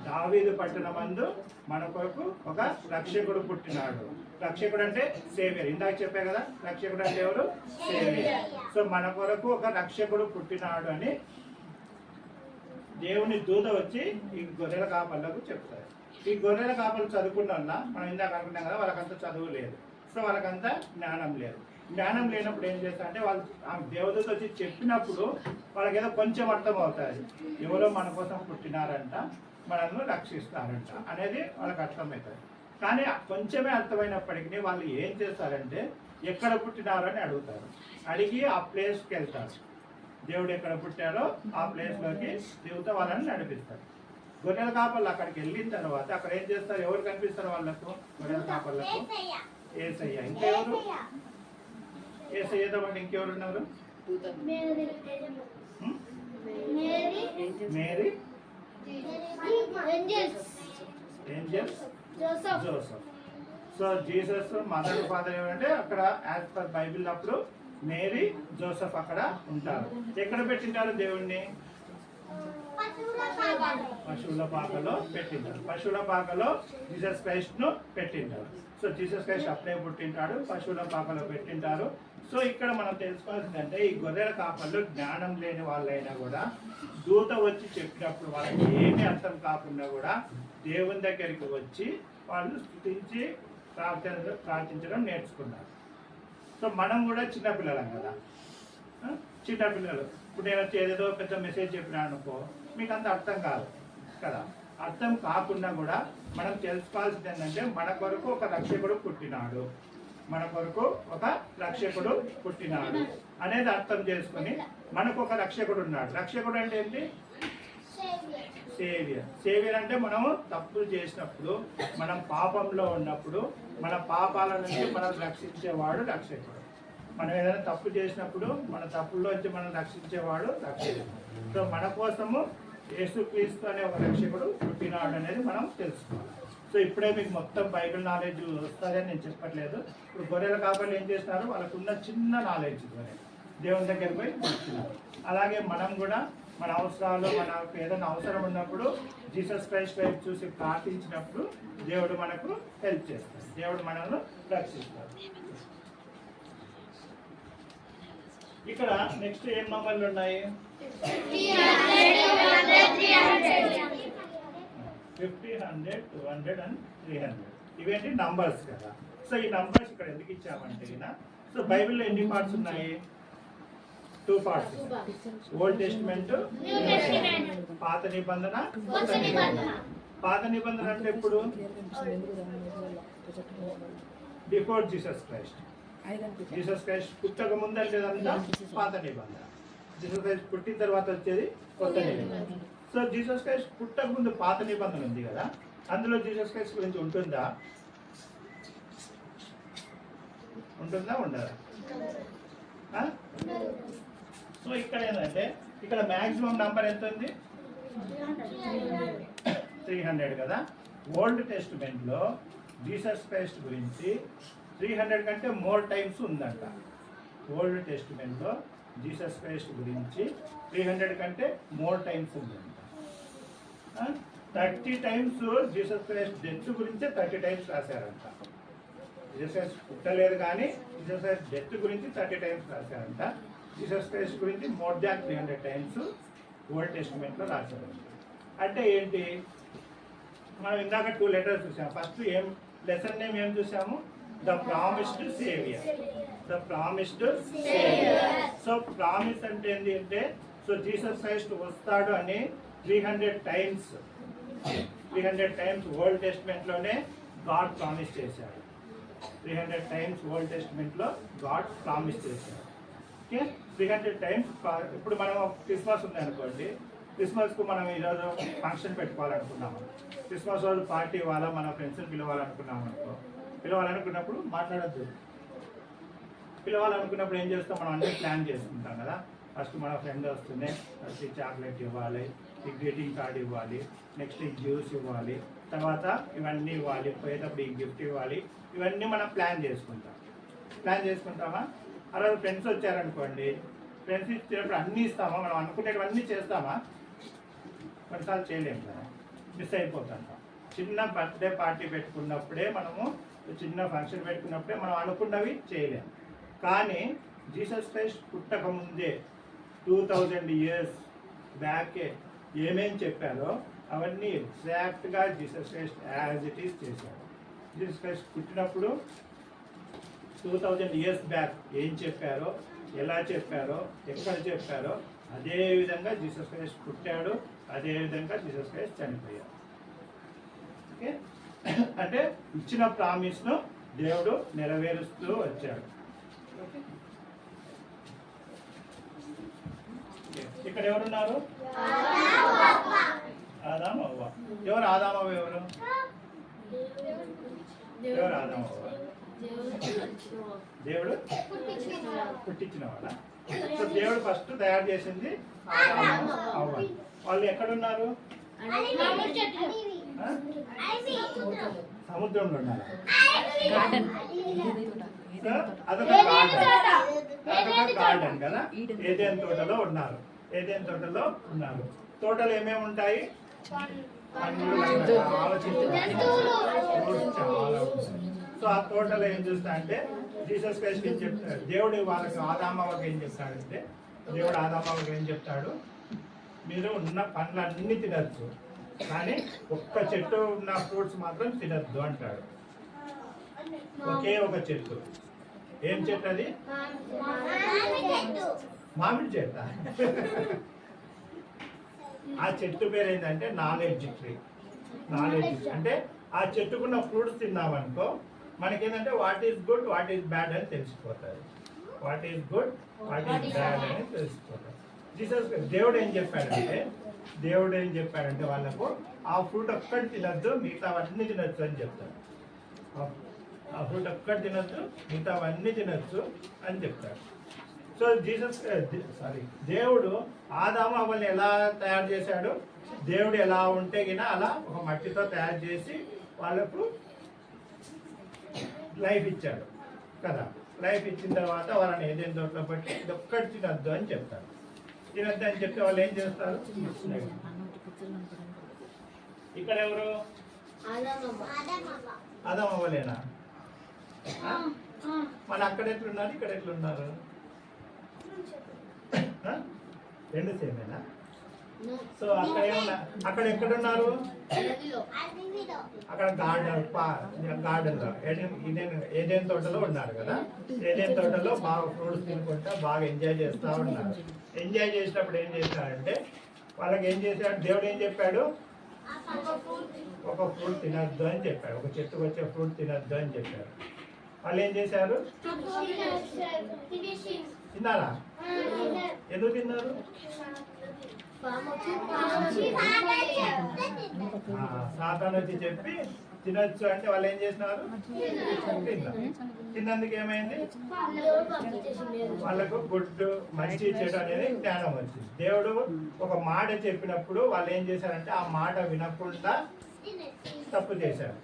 దావీదు పట్టణమందు మన కొరకు ఒక రక్షకుడు పుట్టినాడు. రక్షకుడు అంటే సేవియర్. ఇందాక చెప్పే కదా, రక్షకుడు అంటే ఎవరు? సేవియర్. సో మన కొరకు ఒక రక్షకుడు పుట్టినాడు అని దేవుని దూత వచ్చి ఈ గొర్రెల కాపర్లకు చెప్తారు. ఈ గొర్రెల కాపర్లు చదువుకున్న వల్ల మనం ఇందాక అనుకున్నాం కదా, వాళ్ళకంత చదువు లేదు. సో వాళ్ళకంతా జ్ఞానం లేదు. జ్ఞానం లేనప్పుడు ఏం చేస్తారంటే, వాళ్ళు ఆ దేవదూత వచ్చి చెప్పినప్పుడు వాళ్ళకి ఏదో కొంచెం అర్థం అవుతుంది. ఎవరో మన కోసం పుట్టినారంట, మనల్ని రక్షిస్తారంట అనేది వాళ్ళకి అర్థమవుతుంది. కానీ కొంచెమే అర్థమైనప్పటికీ వాళ్ళు ఏం చేస్తారంటే, ఎక్కడ పుట్టినారు అని అడుగుతారు. అడిగి ఆ ప్లేస్కి వెళ్తారు. దేవుడు ఎక్కడ పుట్టారో ఆ ప్లేస్లోకి దేవుత వాళ్ళని నడిపిస్తారు. గొర్రెల కాపర్లు అక్కడికి వెళ్ళిన తర్వాత అక్కడ ఏం చేస్తారు? ఎవరు కనిపిస్తారు వాళ్ళకు? గొర్రెల కాపర్లకు యేసయ్య. ఇంకెవరు? యేసయ్యతో పాటు ఇంకెవరు ఉన్నారు? Mary, angels, Joseph. So Jesus mother father ఏమంటే అక్కడ యాజ్ పర్ బైబిల్ అప్పుడు మేరీ, జోసెఫ్ అక్కడ ఉంటారు. ఎక్కడ పెట్టింటారు దేవుణ్ణి? పశువుల పాకలో పెట్టింటారు. పశువుల పాకలో జీసస్ క్రైస్ట్ ను పెట్టింటారు. సో జీసస్ క్రైస్ట్ అప్పుడే పుట్టింటాడు, పశువుల పాకలో పెట్టింటారు. సో ఇక్కడ మనం తెలుసుకోవాల్సిందంటే, ఈ గొర్రెల కాపర్లు జ్ఞానం లేని వాళ్ళైనా కూడా దూత వచ్చి చెప్పినప్పుడు వాళ్ళకి ఏమీ అర్థం కాకుండా కూడా దేవుని దగ్గరికి వచ్చి వాళ్ళు స్తుతించి ప్రార్థించడం నేర్చుకున్నారు. సో మనం కూడా చిన్నపిల్లలం కదా, చిన్నపిల్లలు. ఇప్పుడు నేను వచ్చి ఏదేదో పెద్ద మెసేజ్ చెప్పినా అనుకో, మీకు అంత అర్థం కాదు కదా. అర్థం కాకుండా కూడా మనం తెలుసుకోవాల్సింది ఏంటంటే, మన కొరకు ఒక రక్షకుడు పుట్టినాడు, మన కొరకు ఒక రక్షకుడు పుట్టినాడు అనేది అర్థం చేసుకొని, మనకు ఒక రక్షకుడు ఉన్నాడు. రక్షకుడు అంటే ఏంటి? సేవియర్. సేవియర్ అంటే మనము తప్పులు చేసినప్పుడు, మనం పాపంలో ఉన్నప్పుడు, మన పాపాల నుంచి మనం రక్షించేవాడు రక్షకుడు. మనం ఏదైనా తప్పు చేసినప్పుడు మన తప్పుల్లోంచి మనం రక్షించేవాడు రక్షకుడు. సో మన కోసము యేసుక్రీస్తు అనే ఒక రక్షకుడు పుట్టినాడు అనేది మనం తెలుసుకోవాలి. సో ఇప్పుడే మీకు మొత్తం బైబిల్ నాలెడ్జ్ వస్తుందని నేను చెప్పట్లేదు. ఇప్పుడు గొర్రెల కాపర్లు ఏం చేస్తున్నారు? వాళ్ళకున్న చిన్న నాలెడ్జ్ ద్వారా దేవుని దగ్గరికి పోయి పుట్టినారు. అలాగే మనం కూడా మన అవసరాలు, మనకు ఏదైనా అవసరం ఉన్నప్పుడు జీసస్ క్రైస్ట్ వైపు చూసి ప్రార్థించినప్పుడు దేవుడు మనకు హెల్ప్ చేస్తాడు, దేవుడు మనల్ని రక్షిస్తాడు. ఇక్కడ నెక్స్ట్ ఏం నంబర్లు ఉన్నాయి? 50, 100, 200 and 300. ఇవేంటి? నంబర్స్ కదా. సో ఈ నంబర్స్ ఇక్కడ ఎందుకు ఇచ్చామంటే, సో బైబిల్లో ఎన్ని పార్ట్స్ ఉన్నాయి? 2 పార్ట్స్. ఓల్డ్ టెస్టిమెంట్, పాత నిబంధన, కొత్త నిబంధన. పాత నిబంధన అంటే ఎప్పుడు? Before Jesus Christ. Jesus Christ పుట్టక ముందంటే పాత నిబంధన. జీసస్ క్రైస్ట్ పుట్టిన తర్వాత వచ్చేది కొత్త నిబంధన. సో జీసస్ క్రైస్ట్ పుట్టక ముందు పాత నిబంధన ఉంది కదా, అందులో జీసస్ క్రైస్ట్ గురించి ఉంటుందా? ఉండదా? సో ఇక్కడ ఏంటంటే, ఇక్కడ మ్యాక్సిమం నంబర్ ఎంత ఉంది? 300 కదా. ఓల్డ్ టెస్టిమెంట్లో జీసస్ క్రైస్ట్ గురించి 300 కంటే మోర్ టైమ్స్ ఉందంట. ఓల్డ్ టెస్టిమెంట్లో జీసస్ క్రైస్ట్ గురించి 300 కంటే మోర్ టైమ్స్ ఉందంట. 30 టైమ్స్ జీసస్ క్రైస్ట్ డెత్ గురించే 30 టైమ్స్ రాశారంట. జీసస్ క్రైస్ట్ పుట్టలేదు కానీ జీసస్ క్రైస్ట్ డెత్ గురించి 30 టైమ్స్ రాశారంట. జీసస్ క్రైస్ట్ గురించి మోర్ దాన్ 300 టైమ్స్ ఓల్డ్ టెస్టిమెంట్లో రాశారంట. అంటే ఏంటి? మనం ఇందాక 2 లెటర్స్ చూసాము. ఫస్ట్ ఏం లెసన్ నేమ్ ఏం చూసాము? The promised saviour. The promised saviour. So promise అంటే ఏంటి అంటే, సో జీసస్ క్రైస్ట్ వస్తాడు అని 300 టైమ్స్ ఓల్డ్ టెస్టిమెంట్లోనే గాడ్ ప్రామిస్ చేశాడు. 300 టైమ్స్ ఓల్డ్ టెస్టిమెంట్లో గాడ్ ప్రామిస్ చేశారు. Okay, 300 times. ఇప్పుడు మనం క్రిస్మస్ ఉంది అనుకోండి, క్రిస్మస్కు మనం ఈరోజు ఫంక్షన్ పెట్టుకోవాలనుకున్నాము, క్రిస్మస్ రోజు పార్టీ ఇవ్వాలా, మన ఫ్రెండ్స్ని పిలవాలనుకున్నాము అనుకో, పిలవాలనుకున్నప్పుడు మాట్లాడద్దు. పిలవాలనుకున్నప్పుడు ఏం చేస్తాం, మనం అన్నీ ప్లాన్ చేసుకుంటాం కదా. ఫస్ట్ మన ఫ్రెండ్ వస్తుంది, ఫస్ట్ ఈ చాక్లెట్ ఇవ్వాలి, ఈ గ్రీటింగ్ కార్డ్ ఇవ్వాలి, నెక్స్ట్ ఈ జ్యూస్ ఇవ్వాలి, తర్వాత ఇవన్నీ ఇవ్వాలి, పోయేటప్పుడు ఈ గిఫ్ట్ ఇవ్వాలి, ఇవన్నీ మనం ప్లాన్ చేసుకుంటామా. ఆ రోజు ఫ్రెండ్స్ వచ్చారనుకోండి, ఫ్రెండ్స్ ఇచ్చినప్పుడు అన్నీ ఇస్తామా, మనం అనుకునేటివన్నీ చేస్తామా? కొన్నిసార్లు చేయలేము కదా, మిస్ అయిపోతాం. చిన్న బర్త్డే పార్టీ పెట్టుకున్నప్పుడే మనము, చిన్న ఫంక్షన్ పెట్టుకున్నప్పుడే మనం అనుకున్నవి చేయలేము. కానీ జీసస్ క్రైస్ట్ పుట్టక ముందే 2000 years బ్యాకే ఏమేం చెప్పారో అవన్నీ ఎగ్జాక్ట్గా Jesus Christ as it is చేశారు. జీసస్ క్రైస్ట్ పుట్టినప్పుడు 2000 years బ్యాక్ ఏం చెప్పారో, ఎలా చెప్పారో, ఎక్కడ చెప్పారో అదే విధంగా జీసస్ క్రైస్ట్ పుట్టాడు, అదే విధంగా జీసస్ క్రైస్ట్ చనిపోయాడు. ఓకే, అంటే ఇచ్చిన ప్రామిస్ను దేవుడు నెరవేరుస్తూ వచ్చాడు. ఓకే, ఇక్కడ ఎవరున్నారు? ఆదాము అవ్వ. ఎవరు ఆదాము అవ్వ? ఎవరు ఆదాము అవ్వ? దేవుడు పుట్టించిన వాళ్ళ. సో దేవుడు ఫస్ట్ తయారు చేసింది ఆదాము అవ్వ. వాళ్ళు ఎక్కడున్నారు? సముద్రంలో ఉన్నారు. అదొక గార్డెన్ కదా, ఏదైనా తోటలో ఉన్నారు. ఏదైనా తోటలో ఉన్నారు. తోటలో ఏమేమి ఉంటాయి? సో ఆ తోటలో ఏం చూస్తా అంటే జీసస్ క్రైస్ట్ ఏం చెప్తాడు, దేవుడు వాళ్ళకి ఆదామవ్వకి ఏం చెప్తాడంటే, దేవుడు ఆదామవ్వకి ఏం చెప్తాడు, మీరు ఉన్న పండ్లన్నీ తినచ్చు, కానీ ఒక్క చెట్టు ఉన్న ఫ్రూట్స్ మాత్రం తినద్దు అంటాడు. ఒకే ఒక చెట్టు. ఏం చెట్టు అది? మామిడి చెట్టు. ఆ చెట్టు పేరు ఏంటంటే నాలెడ్జ్ ట్రీ. నాలెడ్జ్ అంటే ఆ చెట్టుకున్న ఫ్రూట్స్ తిన్నామనుకో మనకేంటంటే what is good, what is bad అని తెలిసిపోతుంది. What is good, what is bad అని తెలిసిపోతుంది. జీసస్ దేవుడు ఏం చెప్పాడంటే వాళ్ళకు ఆ ఫ్రూట్ ఒక్కటి తినద్దు, మిగతావన్నీ తినొచ్చు అని చెప్తాడు. ఆ ఫ్రూట్ ఒక్కటి తినొచ్చు, మిగతావన్నీ తినొచ్చు అని చెప్తాడు. సో దేవుడు ఆదాము అవ్వని ఎలా తయారు చేశాడు? దేవుడు ఎలా ఉంటే గిన అలా ఒక మట్టితో తయారు చేసి వాళ్ళకు లైఫ్ ఇచ్చాడు కదా. లైఫ్ ఇచ్చిన తర్వాత వాళ్ళని ఏదైనా తోటలో పెట్టి ఇది ఒక్కటి తినద్దు అని చెప్తాడు. తినద్దు అని చెప్తే వాళ్ళు ఏం చేస్తారు? ఇక్కడ ఎవరు? ఆదాము అవ్వలేనా? మన అక్కడ ఎట్లున్నారు, ఇక్కడ ఎట్లున్నారు? రెండు సేమేనా? సో అక్కడ ఏమన్నా, అక్కడ ఎక్కడున్నారు? అక్కడ గార్డెన్ లో ఏదైనా తోటలో ఉన్నారు కదా. ఏదైనా తోటలో బాగా ఫ్రూట్స్ తినుకుంటా బాగా ఎంజాయ్ చేస్తూ ఉన్నారు. ఎంజాయ్ చేసినప్పుడు ఏం చేశాడంటే వాళ్ళకి ఏం చేశాడు? దేవుడు ఏం చెప్పాడు? ఒక ఫ్రూట్ తినద్దు అని చెప్పాడు. ఒక చెట్టుకు వచ్చే ఫ్రూట్ తినద్దు అని చెప్పాడు. వాళ్ళు ఏం చేశారు? తిన్నారా? ఎందుకు తిన్నారు? సాతాను వచ్చి చెప్పి తినొచ్చు అంటే వాళ్ళు ఏం చేసినారు? తిన్నారు. తిన్నందుకు ఏమైంది? వాళ్ళకు గుడ్డు మంచి చెడు అనేది జ్ఞానం వచ్చింది. దేవుడు ఒక మాట చెప్పినప్పుడు వాళ్ళు ఏం చేశారంటే ఆ మాట వినకుండా తప్పు చేశారు.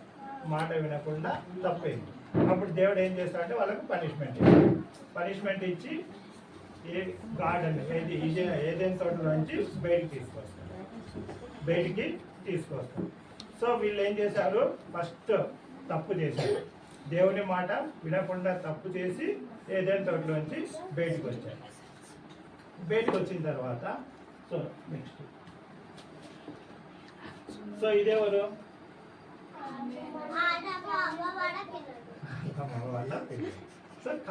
మాట వినకుండా తప్పైంది. అప్పుడు దేవుడు ఏం చేస్తాడంటే వాళ్ళకు పనిష్మెంట్ ఇచ్చి ఏ గార్డెన్ ఏదైనా తోటలోంచి బయటికి తీసుకొస్తారు. సో వీళ్ళు ఏం చేశారు? ఫస్ట్ తప్పు చేశారు. దేవుని మాట వినకుండా తప్పు చేసి ఏదైనా తోటలోంచి బయటికి వచ్చారు. బయటికి వచ్చిన తర్వాత నెక్స్ట్ ఇదేవరు? వాళ్ళ పిల్లలు.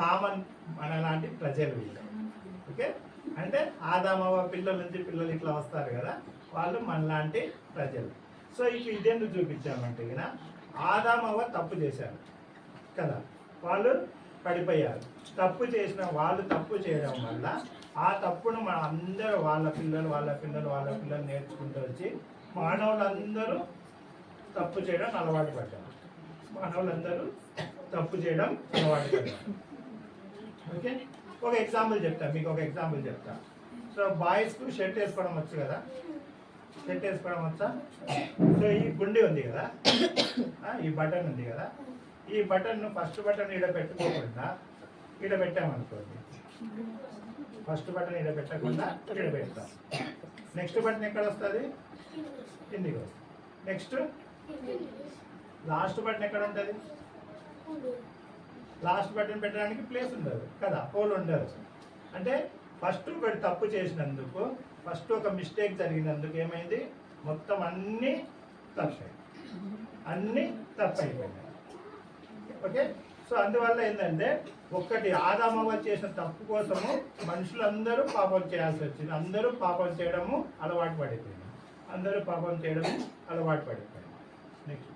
కామన్ మన లాంటి ప్రజలు వీళ్ళు. ఓకే, అంటే ఆదామవ్వ పిల్లల నుంచి పిల్లలు ఇట్లా వస్తారు కదా, వాళ్ళు మనలాంటి ప్రజలు. సో ఇదెందుకు చూపించామంటే ఆదామవ్వ తప్పు చేశారు కదా. వాళ్ళు పడిపోయారు. తప్పు చేసిన వాళ్ళు తప్పు చేయడం వల్ల ఆ తప్పును మన అందరూ వాళ్ళ పిల్లలు నేర్చుకుంటూ వచ్చి మానవులందరూ తప్పు చేయడం అలవాటు పడ్డారు. ఓకే, ఒక ఎగ్జాంపుల్ చెప్తా, మీకు ఒక ఎగ్జాంపుల్ చెప్తా. సో బాయ్స్కు షర్ట్ వేసుకోవడం వచ్చు కదా, షర్ట్ వేసుకోవడం వచ్చా? సో ఈ గుండి ఉంది కదా, ఈ బటన్ ఉంది కదా, ఈ బటన్ ఫస్ట్ బటన్ ఈడ పెట్టుకోకుండా ఈడ పెట్టామనుకోండి, ఫస్ట్ బటన్ ఈడ పెట్టకుండా ఈడ పెడతాం. నెక్స్ట్ బటన్ ఎక్కడ వస్తుంది? కిందికి వస్తుంది. నెక్స్ట్ లాస్ట్ బటన్ ఎక్కడ ఉంటుంది? లాస్ట్ బటన్ పెట్టడానికి ప్లేస్ ఉండదు కదా, హోల్ ఉండదు. అంటే ఫస్ట్ ఒకటి తప్పు చేసినందుకు, ఫస్ట్ ఒక మిస్టేక్ జరిగినందుకు ఏమైంది? మొత్తం అన్నీ తప్పైపోయినాయి. ఓకే, సో అందువల్ల ఏంటంటే ఒక్కటి ఆదామవ్వ చేసిన తప్పు కోసము మనుషులందరూ పాపం చేయాల్సి వచ్చింది. అందరూ పాపం చేయడము అలవాటు పడిపోయింది. నెక్స్ట్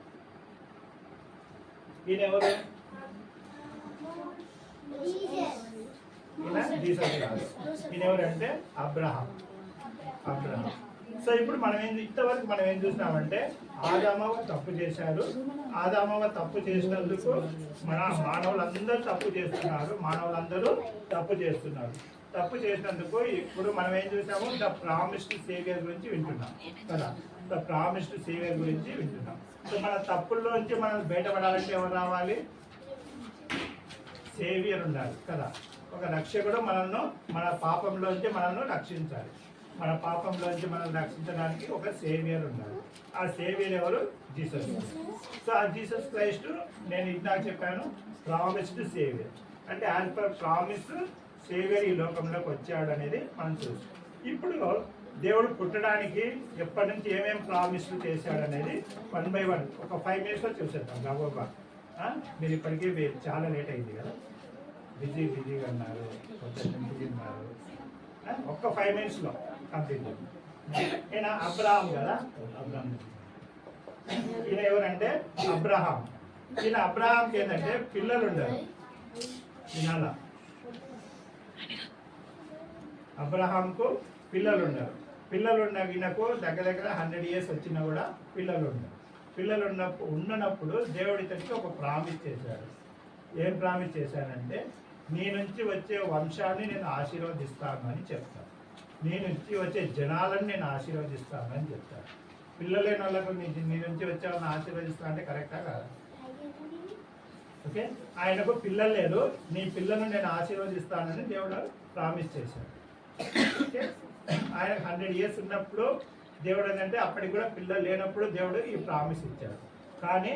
ఈయన ఎవరు? ఈయన జీసస్ కాదు. ఈయన ఎవరంటే అబ్రహాం. సో ఇప్పుడు ఇంతవరకు మనం ఏం చూసినామంటే ఆదామవ్వ తప్పు చేశారు. ఆదామవ్వ తప్పు చేసినందుకు మానవులందరూ తప్పు చేస్తున్నారు. తప్పు చేసినందుకు ఇప్పుడు మనం ఏం చూసాము? ద ప్రామిస్డ్ సేవియర్ గురించి వింటున్నాం కదా. సో మన తప్పుల్లోంచి మనం బయటపడాలంటే ఎవరు రావాలి? సేవియర్ ఉండాలి కదా. ఒక రక్షకుడు మన పాపంలోంచి మనల్ని రక్షించాలి. మన పాపంలోంచి మనం రక్షించడానికి ఒక సేవియర్ ఉండాలి. ఆ సేవియర్ ఎవరు? జీసస్. సో ఆ జీసస్ క్రైస్ట్ నేను ఇందాక చెప్పాను, ప్రామిస్డ్ సేవియర్. అంటే యాజ్ పర్ ప్రామిస్ సేవియర్ ఈ లోకంలోకి వచ్చాడు అనేది మనం చూస్తాం. ఇప్పుడు దేవుడు పుట్టడానికి ఎప్పటి నుంచి ఏమేమి ప్రామిస్లు చేశాడు అనేది 1 by 1 ఒక 5 minutes చూసేద్దాం గబగబా. మీరు ఇప్పటికీ చాలా లేట్ అయింది కదా, బిజీగా ఉన్నారు, ఉన్నారు. ఒక్క 5 minutes కంప్లీట్. ఈయన అబ్రహాం కదా, ఈయన ఎవరంటే అబ్రహాం. అబ్రహాంకి ఏంటంటే పిల్లలు ఉండరు. ఈయన అబ్రహాంకు పిల్లలు ఈయనకు దగ్గర 100 years వచ్చినా కూడా పిల్లలు ఉన్నప్పుడు దేవుడు ఇతనికి ఒక ప్రామిస్ చేశాడు. ఏం ప్రామిస్ చేశాడంటే నీ నుంచి వచ్చే వంశాన్ని నేను ఆశీర్వదిస్తాను అని చెప్తాను. నీ నుంచి వచ్చే జనాలను నేను ఆశీర్వదిస్తాను అని చెప్తాను. పిల్లలు లేని వాళ్ళకు నీ నుంచి వచ్చే వాళ్ళని ఆశీర్వదిస్తా అంటే కరెక్టా కాదా? ఓకే, ఆయనకు పిల్లలు లేరు, నీ పిల్లలను నేను ఆశీర్వదిస్తానని దేవుడు ప్రామిస్ చేశాడు. ఓకే, ఆయన 100 years ఉన్నప్పుడు దేవుడు ఏంటంటే అప్పటికి కూడా పిల్లలు లేనప్పుడు దేవుడు ఈ ప్రామిస్ ఇచ్చాడు. కానీ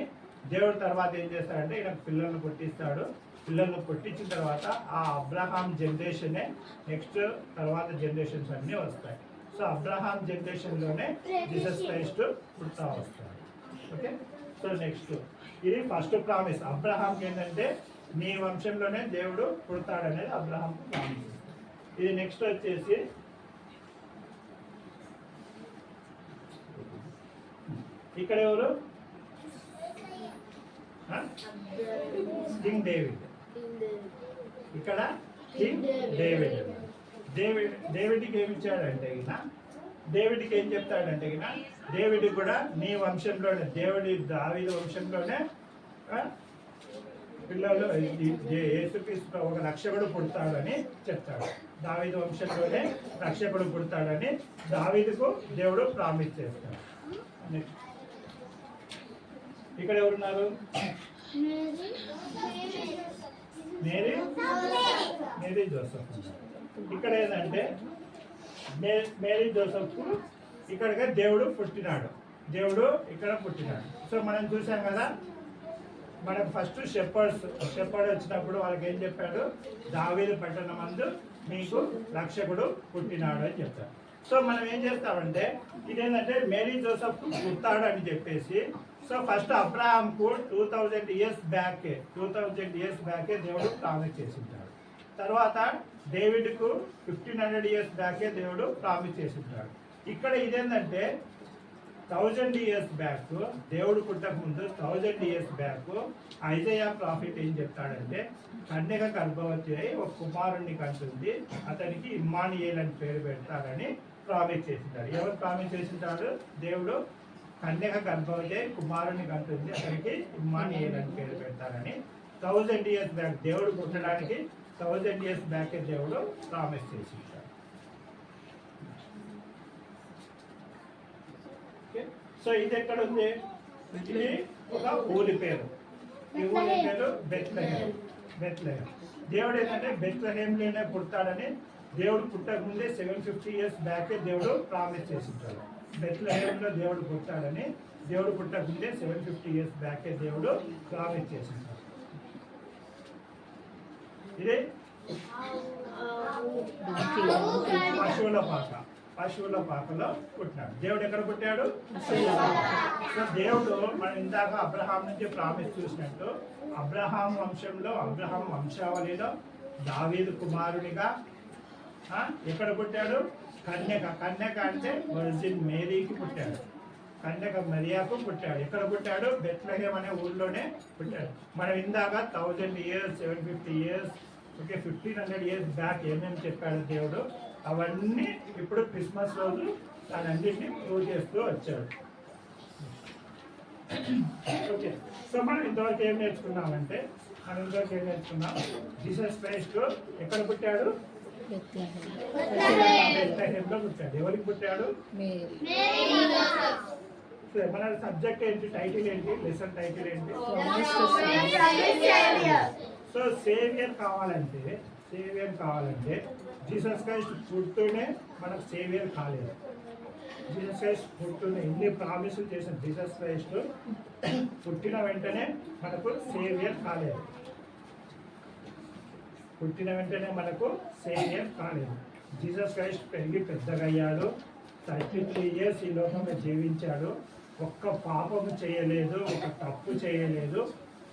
దేవుడు తర్వాత ఏం చేస్తాడంటే ఈయనకు పిల్లలను పుట్టిస్తాడు. పిల్లలను పుట్టించిన తర్వాత ఆ అబ్రహాం జనరేషనే నెక్స్ట్ తర్వాత జనరేషన్స్ అన్నీ వస్తాయి. సో అబ్రహాం జనరేషన్లోనే జీసస్ క్రైస్ట్ పుడతా వస్తాడు. ఓకే, సో నెక్స్ట్ ఇది ఫస్ట్ ప్రామిస్. అబ్రహాంకి ఏంటంటే నీ వంశంలోనే దేవుడు పుడతాడనేది అబ్రహాం ప్రామిస్. ఇది నెక్స్ట్ వచ్చేసి ఇక్కడ ఎవరు? King David. ఇక్కడ కింగ్ డేవిడ్కి ఏమి ఇచ్చాడంటే డేవిడ్కి ఏం చెప్తాడంటే డేవిడ్ కూడా నీ వంశంలోనే, దావీదు వంశంలోనే పిల్లలు యేసుక్రీస్తు ఒక రక్షకుడు పుడతాడని చెప్తాడు. దావీదు వంశంలోనే రక్షకుడు పుడతాడని దావీదుకు దేవుడు ప్రామిస్ చేస్తాడు. ఇక్కడ ఎవరున్నారు? Mary Joseph. ఇక్కడ ఏంటంటే మేరీ జోసెఫ్ ఇక్కడ దేవుడు పుట్టినాడు. సో మనం చూసాం కదా, మనకు ఫస్ట్ షెపర్డ్ వచ్చినప్పుడు వాళ్ళకి ఏం చెప్పాడు? దావీదు పట్టణమందు మీకు రక్షకుడు పుట్టినాడు అని చెప్తాడు. సో మనం ఏం చేస్తామంటే ఇదేంటంటే మేరీ జోసెఫ్ పుట్టాడు అని చెప్పేసి, సో ఫస్ట్ అబ్రహాంకు 2000 years బ్యాకే దేవుడు ప్రామిస్ చేసింటాడు. తర్వాత డేవిడ్కు 1500 years బ్యాకే దేవుడు ప్రామిస్ చేసింటాడు. ఇక్కడ ఇదేంటంటే 1000 years బ్యాక్, దేవుడు పుట్టక ముందు 1000 years బ్యాక్ ఐజయా ప్రాఫిట్ ఏం చెప్తాడంటే, కన్యక గర్భవతి అయి ఒక కుమారుణ్ణి కంటుంది, అతనికి ఇమ్మానుయేల్ అని పేరు పెడతారని ప్రామిస్ చేసింటాడు. ఎవరు ప్రామిస్ చేసింటాడు? దేవుడు కన్యక గర్భవతి అయి కుమారుణ్ణి కంటుంది, అతనికి ఇమ్మానుయేల్ అని పేరు పెడతారని 1000 years బ్యాక్, దేవుడు పుట్టడానికి 1000 years బ్యాక్ దేవుడు ప్రామిస్ చేసింటాడు. సో ఇది ఎక్కడ ఉంది? ఇది ఒక ఊరి పేరు. ఈ ఊరి పేరు బెత్లెహేమ్. బెత్లెహేమ్. దేవుడు ఏంటంటే బెత్లెహేమ్లోనే పుడతాడని దేవుడు పుట్టక ముందే 750 years బ్యాక్ దేవుడు ప్రామిస్ చేసింటాడు. బెత్లెహేమ్లో దేవుడు పుట్టాడని దేవుడు పుట్టక ముందే 750 years బ్యాక్ దేవుడు ప్రామిస్ చేసింటాడు. ఇది పశువుల పాక. పశువుల పాకలో పుట్టినాడు. దేవుడు ఎక్కడ పుట్టాడు? సో దేవుడు మనం ఇందాక అబ్రహాం నుంచి ప్రామిస్ చూసినట్టు, అబ్రహాం వంశంలో, అబ్రహాం వంశావళిలో దావీదు కుమారునిగా ఎక్కడ పుట్టాడు? కన్యక. కన్యక అంటే వర్జిన్ మేరీకి పుట్టాడు. కన్యక మరియాకు పుట్టాడు. ఎక్కడ పుట్టాడు? బెత్లెహేమ్ అనే ఊర్లోనే పుట్టాడు. మనం ఇందాక 1000 years, 750 years, okay 1500 years back ఏమేమి చెప్పాడు దేవుడు, అవన్నీ ఇప్పుడు క్రిస్మస్ రోజు దానన్నింటినీ ప్రూవ్ చేస్తూ వచ్చాడు. ఓకే, సో మనం ఇంతవరకు ఏం నేర్చుకున్నామంటే, జీసస్ క్రైస్ట్ ఎక్కడ పుట్టాడు? బెత్లెహేమ్లో పుట్టాడు. ఎవరికి పుట్టాడు? మన సబ్జెక్ట్ ఏంటి? టైటిల్ ఏంటి? లెసన్ టైటిల్ ఏంటి? సో సేవియర్ కావాలంటే జీసస్ క్రైస్ట్ పుడుతూనే మనకు సేవియర్ కాలేదు. జీసస్ క్రైస్ట్ పుడుతూనే ఇన్ని ప్రామిసులు చేసిన జీసస్ క్రైస్ట్ పుట్టిన వెంటనే మనకు సేవియర్ కాలేదు. జీసస్ క్రైస్ట్ పెరిగి పెద్దగా అయ్యాడు. 33 years ఈ లోకంలో జీవించాడు. ఒక్క పాపము చేయలేదు, ఒక తప్పు చేయలేదు.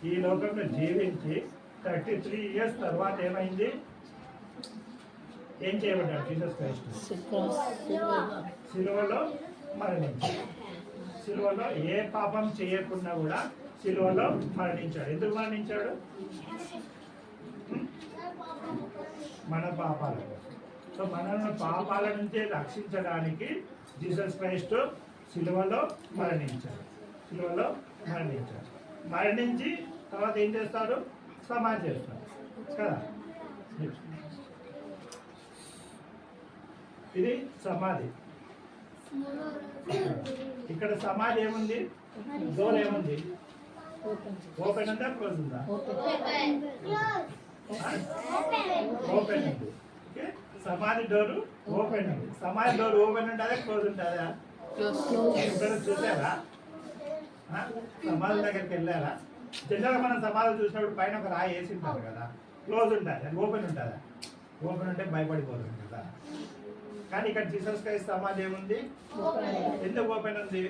ఈ లోకంలో జీవించి 33 years తర్వాత ఏమైంది? ఏం చేయబడ్డాడు జీసస్ క్రైస్ట్? సిలువలో మరణించాడు. సిలువలో ఏ పాపం చేయకుండా కూడా సిలువలో మరణించాడు. ఎందుకు మరణించాడు? మన పాపాల కోసం. సో మనల్ని పాపాల నుంచే రక్షించడానికి జీసస్ క్రైస్ట్ సిలువలో మరణించాడు. మరణించి తర్వాత ఏం చేస్తాడు? సమాధి చేస్తాడు కదా. ఇది సమాధి. ఇక్కడ సమాధి ఏముంది? డోర్ ఏముంది? ఓపెన్ ఉందా, క్లోజ్ ఉందా? ఓపెన్ ఉంది. ఓకే, సమాధి డోర్ ఓపెన్ ఉంది. సమాధి డోర్ ఓపెన్ ఉంటుందా, క్లోజ్ ఉంటుందా? ఎప్పుడైనా చూసారా? సమాధి దగ్గరికి వెళ్ళారా? జనరల్గా మనం సమాధులు చూసినప్పుడు పైన ఒక రాయి వేసి ఉంటారు కదా, క్లోజ్ ఉంటుంది. అది ఓపెన్ ఉంటుందా? ఓపెన్ ఉంటే భయపడిపోతుంది కదా. కానీ ఇక్కడ జీసస్ క్రైస్ట్ సమాధి ఏముంది? ఎందుకు ఓపెన్ ఉంది?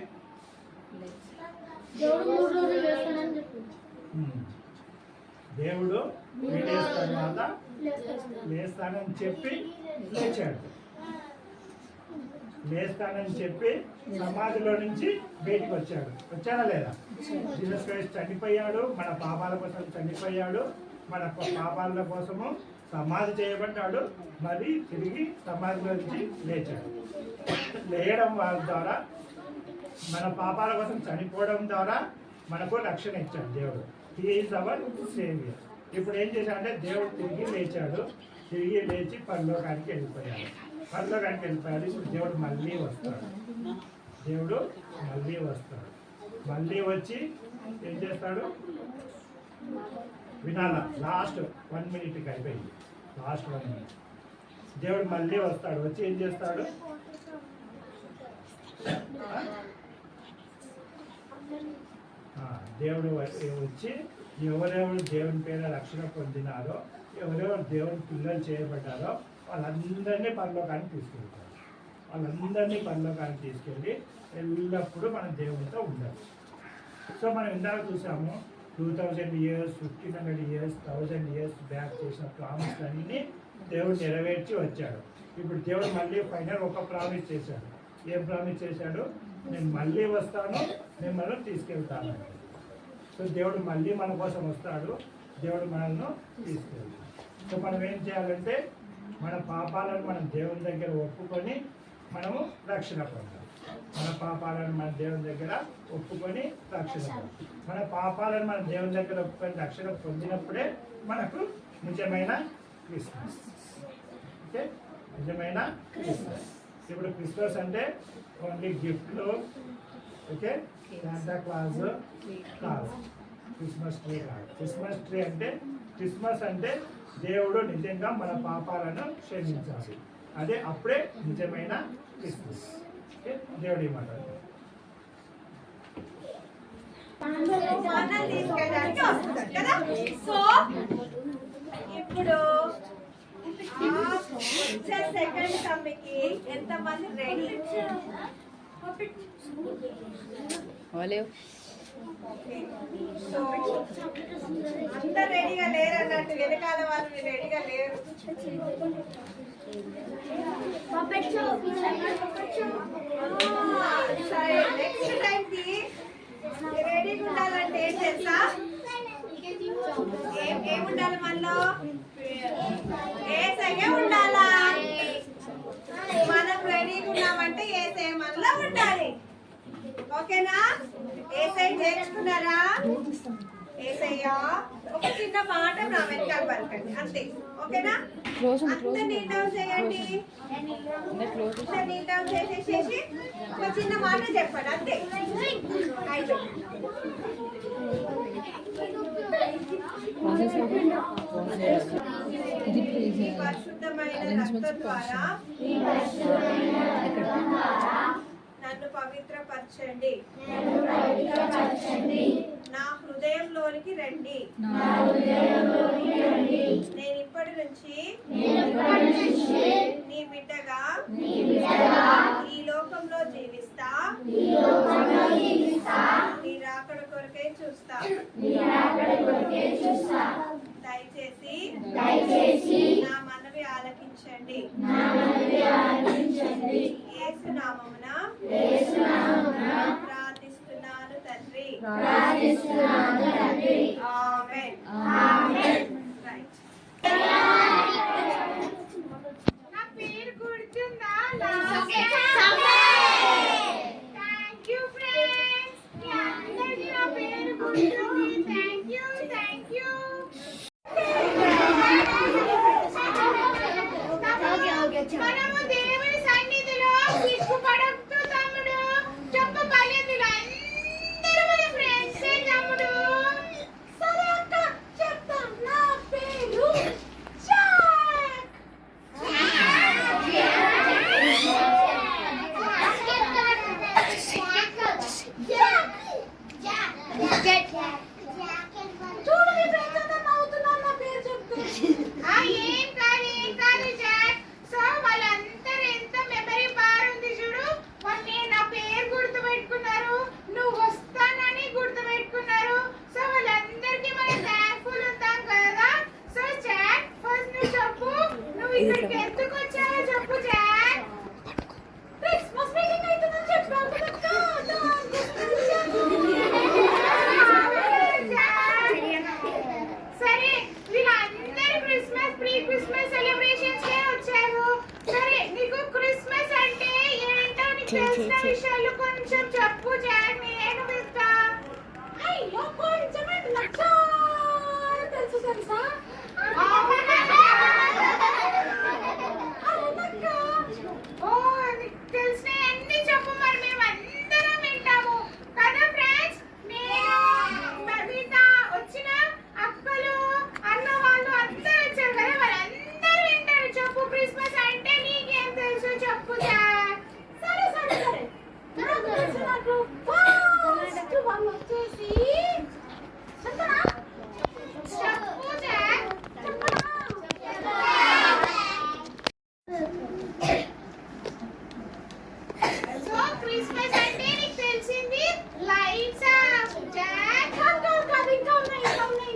దేవుడు 3 days తర్వాత లేస్తానని చెప్పి లేచాడు. సమాధిలో నుంచి బయటికి వచ్చాడా లేదా? జీసస్ క్రైస్ట్ చనిపోయాడు, మన పాపాల కోసం చనిపోయాడు, మన పాపాల కోసము సమాధి చేయబడ్డాడు, మరి తిరిగి సమాధిలో నుంచి లేచాడు. లేయడం ద్వారా, మన పాపాల కోసం చనిపోవడం ద్వారా మనకు రక్షణ ఇచ్చాడు దేవుడు. He is our saviour. ఇప్పుడు ఏం చేశాడంటే దేవుడు తిరిగి లేచి పరలోకానికి వెళ్ళిపోయాడు. ఇప్పుడు దేవుడు మళ్ళీ వస్తాడు. మళ్ళీ వచ్చి ఏం చేస్తాడు? వినాలా? లాస్ట్ 1 minute అయిపోయింది. లాస్ట్ 1 minute దేవుడు మళ్ళీ వస్తాడు. వచ్చి ఏం చేస్తాడు? దేవుడు వచ్చి ఎవరెవరు దేవుని పేర రక్షణ పొందినారో, ఎవరెవరు దేవుని పిల్లలు చేయబడ్డారో వాళ్ళందరినీ పరలోకానికి తీసుకెళ్ళి ఎల్లప్పుడూ మనం దేవునితో ఉండాలి. సో మనం ఇందాక చూసాము 2000 years, 1500 years, 1000 years బ్యాక్ చేసిన ప్రామిస్ అన్ని దేవుడు నెరవేర్చి వచ్చాడు. ఇప్పుడు దేవుడు మళ్ళీ ఫైనల్ ఒక ప్రామిస్ చేశాడు. ఏం ప్రామిస్ చేశాడు? నేను మళ్ళీ వస్తాను, మిమ్మల్ని తీసుకెళ్తాను. సో దేవుడు మళ్ళీ మన కోసం వస్తాడు, దేవుడు మనల్ని తీసుకెళ్తాడు. సో మనం ఏం చేయాలంటే మన పాపాలను మనం దేవుని దగ్గర ఒప్పుకొని మనము రక్షణ పొందాలి. మన పాపాలను మన దేవుని దగ్గర ఒప్పుకొని రక్షణ పొందాలి. మన పాపాలను మన దేవుని దగ్గర ఒప్పుకొని రక్షణ పొందినప్పుడే మనకు నిజమైన క్రిస్మస్. ఓకే, నిజమైన క్రిస్మస్. ఇప్పుడు క్రిస్మస్ అంటే ఓన్లీ గిఫ్ట్లు, ఓకే, శాంటా క్లాస్ కాదు, క్రిస్మస్ ట్రీ కాదు. క్రిస్మస్ ట్రీ అంటే క్రిస్మస్ అంటే దేవుడు నిజంగా మన పాపాలను క్షమించాలి, అదే అప్పుడే నిజమైన క్రిస్మస్. ఓకే, దేవుడి మాట తీసుకెళ్ళడానికి వస్తుంది కదా. సో ఇప్పుడు సెకండ్ కమ్మికి ఎంతమంది రెడీ? సో అందరు రెడీగా లేరు అన్నట్టు, వెనకాల వాళ్ళు రెడీగా లేరు. సరే, నెక్స్ట్ టైంకి రెడీగా ఉండాలంటే ఏం చేస్తా? ఏముండాలి మనలో? ఏసయ్య ఉండాలా? మనం రెడీగా ఉన్నామంటే ఏసయ్య మనలో ఉండాలి. ఓకేనా? ఏసయ్య నేర్చుకున్నారా? ఏసయ్య ఒక చిన్న మాట నా వెనకాల పలకండి అంతే. ఓకేనా? అంతా నీట్ డౌన్ చేయండి. నీట్ డౌన్ చేసేసేసి ఒక చిన్న మాట చెప్పండి అంతే. పరిశుద్ధమైన రక్తం ద్వారా నన్ను పవిత్రపరచండి. నా హృదయంలోనికి రండి. నేను ఇప్పటి నుంచి నీ బిడ్డగా ఈ లోకంలో జీవిస్తా. నీ రాకడ కొరకే చూస్తా. దయచేసి నా మనవి ఆలకించండి. యేసు నామమున ప్రార్థిస్తున్నాను తండ్రి. ఆమేన్. రైట్. నా పేరు గుర్తుందా? Thank you friends. మీ అందరికీ నా పేరు గుర్తుంది. Thank you. మనము దేవుని సన్నిధిలో సిగ్గుపడొద్దు తమ్ముడు. చెప్పు పల్లెతులు అందరూ మన ఫ్రెండ్సే తమ్ముడు. సరే అక్క చెప్తాం. నా పేరు జాక్. చూడు మీ ఫ్రెండ్స్ అంతా నవ్వుతున్నారు నా పేరు చెప్తూ. ఏం కాదు జాక్. సో వాళ్ళందరూ ఎంత మెమరీ పవర్ ఉంది చూడు. మొన్నే నా పేరు గుర్తు పెట్టుకున్నారు, నువ్వు వస్తానని గుర్తు పెట్టుకున్నారు. సో వాళ్ళందరికీ మనం థ్యాంక్ఫుల్ ఉంటాం కదా. సో జాక్ ఫస్ట్ నువ్వు చెప్పు, నువ్వు ఇక్కడికి ఎందుకు వచ్చావో చెప్పు జాక్. క్రిస్మస్ మీటింగ్ అవుతుందని చెప్పావు కదా. సరే, వీళ్ళందరూ ప్రీ క్రిస్మస్ సెలబ్రేషన్స్ కే వచ్చారు. సరే, నీకు క్రిస్మస్ అంటే ఏంటో నీకు తెలిసిన విషయాలు కొంచెం చెప్పు జాక్. నేను వింటా. అయ్యో కొంచెం తెలుసు తెలుసా? ఓ నీకు తెలిసిన అన్ని చెప్పు, మరి మేము అందరం వింటాము కదా ఫ్రెండ్స్. నేను మిగతా వచ్చిన అక్కలు అన్న వాళ్ళు అందరూ వచ్చారు కదా, వాళ్ళందరూ వింటారు. చెప్పు క్రిస్మస్ అంటే నీకేం తెలుసు చెప్పు జాక్. సరే నాకు తెలిసినట్లు ఫస్ట్ వాళ్ళు వచ్చేసి చెప్పనా? చెప్పు జాక్. సో క్రిస్మస్ అంటే నీకు తెలిసింది లైట్స్ జాక్.